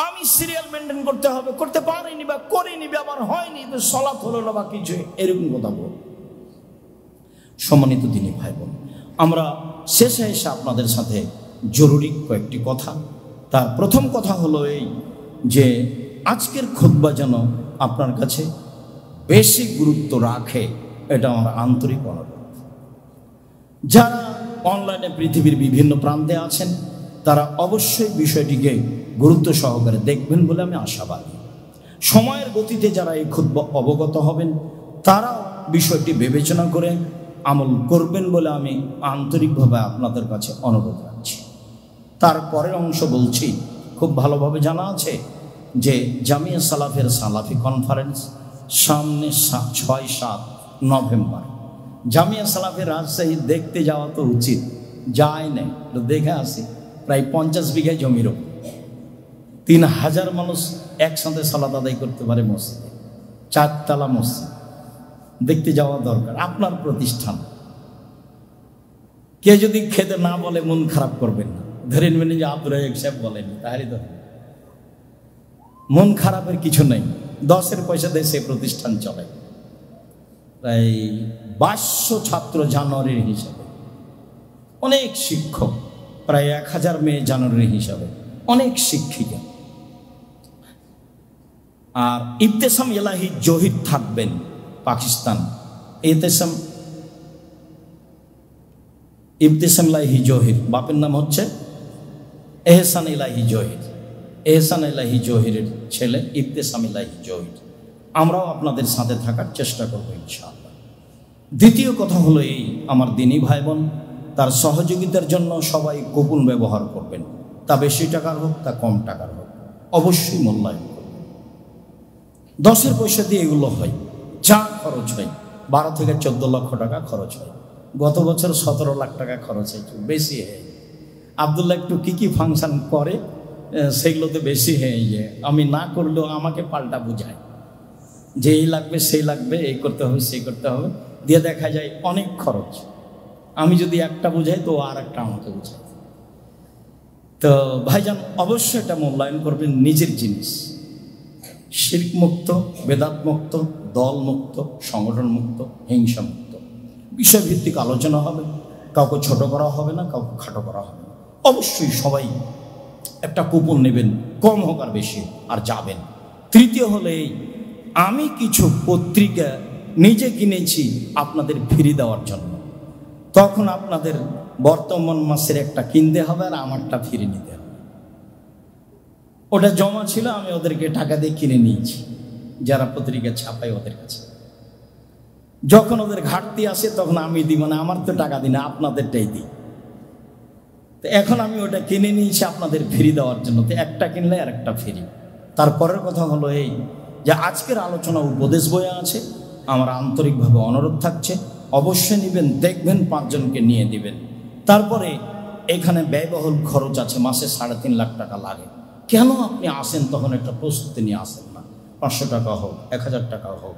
আমি সিরিয়াল মেনটেন করতে হবে, করতে পারিনি বা করিনি, আবার হয়নি, তো সালাত হলো না বা কিছু, এরকম কথা বল। সম্মানিত দিনী ভাই বোন, আমরা শেষে এসে আপনাদের সাথে জরুরি কয়েকটি কথা। তার প্রথম কথা হলো এই যে আজকের খুতবা যেন আপনার কাছে বেশি গুরুত্ব রাখে, এটা আমার আন্তরিক অনুরোধ। যারা অনলাইনে পৃথিবীর বিভিন্ন প্রান্তে আছেন তারা অবশ্যই বিষয়টিকে গুরুত্ব সহকারে দেখবেন বলে আমি আশাবাদী। সময়ের গতিতে যারা এই খুতবা অবগত হবেন তারাও বিষয়টি বিবেচনা করে আমল করবেন বলে আমি আন্তরিকভাবে আপনাদের কাছে অনুরোধ রাখছি। তারপরের অংশ বলছি, খুব ভালোভাবে জানা আছে যে জামিয়া সালাফের সালাফি কনফারেন্স সামনে 6-7 নভেম্বর। জামিয়া সালাফের রাজশাহী দেখতে যাওয়া তো উচিত, যায় না, দেখে আসি। প্রায় 50 বিঘা জমির ওপর 3000 মানুষ একসাথে সালাত আদায় করতে পারে মসজিদে, 4 তলা মসজিদ। দেখতে যাওয়া দরকার, আপনার প্রতিষ্ঠান। কে যদি খেতে না বলে মন খারাপ করবেন না, ধরে নেবেন যে আব্দুর রাজ্জাক সাহেব বলেন, তাহলে তো মন খারাপের কিছু নেই। 10-এর পয়সা দিয়ে সে প্রতিষ্ঠান চলে। প্রায় 2200 ছাত্র জানুয়ারির হিসাবে, অনেক শিক্ষক, প্রায় 1000 মেয়ে জানুয়ারির হিসাবে, অনেক শিক্ষিকা। আর ইবতেসাম এলাহি জহির থাকবেন পাকিস্তান। ইবতেসাম এলাহি জহির, বাপের নাম হচ্ছে এহসান এলাহি জহির। এহসান এলাহি জহিরের ছেলে ইবতেসাম এলাহি জহির। আমরাও আপনাদের সাথে থাকার চেষ্টা করবো ইনশাআল্লাহ। দ্বিতীয় কথা হলো এই, আমার দিনী ভাই বোন, তার সহযোগিতার জন্য সবাই কুপন ব্যবহার করবেন। তা বেশি টাকার হোক, তা কম টাকার হোক, অবশ্যই মূল্যায়ন করবেন। 10-এর পয়সা দিয়ে এগুলো হয়, যা খরচ হয় 12 থেকে 14 লক্ষ টাকা খরচ হয়। গত বছর 17 লাখ টাকা খরচ হয়েছে, বেশি হয়। আবদুল্লাহ একটু কি ফাংশন করে সেগুলোতে বেশি হয়ে যায়। আমি না করলেও আমাকে পাল্টা বুঝায় যে এই লাগবে সেই লাগবে, এই করতে হবে সেই করতে হবে, দিয়ে দেখা যায় অনেক খরচ। আমি যদি একটা বুঝাই তো আর একটা আমাকে বুঝায়। তো ভাইজান অবশ্যই এটা মূল্যায়ন করবেন নিজের জিনিস। শিরক মুক্ত, বেদাত মুক্ত, দল মুক্ত, সংগঠন মুক্ত, হিংসা মুক্ত, বিষয়ভিত্তিক আলোচনা হবে। কাউকে ছোট করা হবে না, কাউকে খাটো করা হবে না। অবশ্যই সবাই একটা কুপন নেবেন, কম হোক আর বেশি, আর যাবেন। তৃতীয় হলে আমি কিছু পত্রিকা নিজে কিনেছি আপনাদের ফ্রি দেওয়ার জন্য, তখন আপনাদের বর্তমান মাসের একটা কিনতে হবে আর আমারটা ফিরে নিতে হবে। ওটা জমা ছিল, আমি ওদেরকে টাকা দিয়ে কিনে নিয়েছি, যারা পত্রিকা ছাপায় ওদের কাছে। যখন ওদের ঘাটতি আসে তখন আমি দিই, মানে আমার তো টাকা দিই না, আপনাদেরটাই দিই। তো এখন আমি ওটা কিনে নিয়েছি আপনাদের ফ্রি দেওয়ার জন্য। তো একটা কিনলে আর একটা ফ্রি। তারপরের কথা হলো এই যে আজকের আলোচনা উপদেশ বইয়ে আছে। আমার আন্তরিকভাবে অনুরোধ থাকছে, অবশ্যই নেবেন, দেখবেন, 5 জনকে নিয়ে দিবেন। তারপরে এখানে ব্যয়বহুল খরচ আছে, মাসে 3.5 লাখ টাকা লাগে। কেন আপনি আসেন তখন একটা প্রস্তুতি নিয়ে আসেন না? 500 টাকা হোক, 1000 টাকা হোক,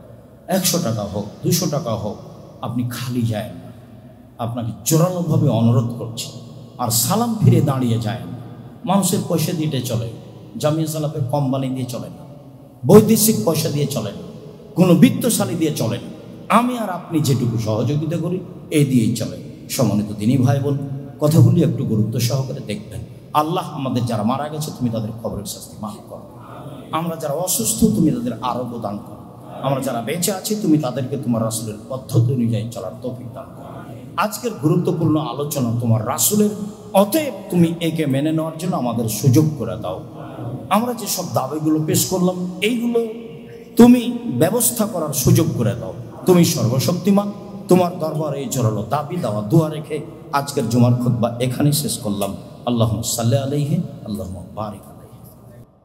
100 টাকা হোক, 200 টাকা হোক, আপনি খালি যায় না। আপনাকে জোরালোভাবে অনুরোধ করছি। আর সালাম ফিরে দাঁড়িয়ে যায় না। মানুষের পয়সা দিয়ে চলে, জামিয়া সালাফের কোম্পানি দিয়ে চলে না, বৈদেশিক পয়সা দিয়ে চলে না, কোনো বিত্তশালী দিয়ে চলে না। আমি আর আপনি যেটুকু সহযোগিতা করি এই দিয়েই চলে। সম্মানিত দিনী ভাই বোন, কথাগুলি একটু গুরুত্ব সহকারে দেখবেন। আল্লাহ আমাদের যারা মারা গেছে তুমি তাদের কবরের শাস্তি মাফ করো। আমরা যারা অসুস্থ তুমি তাদের আরোগ্য দান করো। আমরা যারা বেঁচে আছি তুমি তাদেরকে তোমার রাসূলের পদ্ধতি অনুযায়ী চলার তৌফিক দান করো। আজকের গুরুত্বপূর্ণ আলোচনা তোমার রাসূলের, অতএব তুমি একে মেনে নেওয়ার জন্য আমাদের সুযোগ করে দাও। আমরা যেসব দাবিগুলো পেশ করলাম এইগুলো তুমি ব্যবস্থা করার সুযোগ করে দাও। তুমি সর্বশক্তিমান, তোমার দরবারে এই জোরালো দাবি দেওয়া দোয়া রেখে আজকের জুমার খুতবা এখানেই শেষ করলাম। আল্লাহুম্মা সাল্লি আলাইহি, আল্লাহুম্মা বারিক।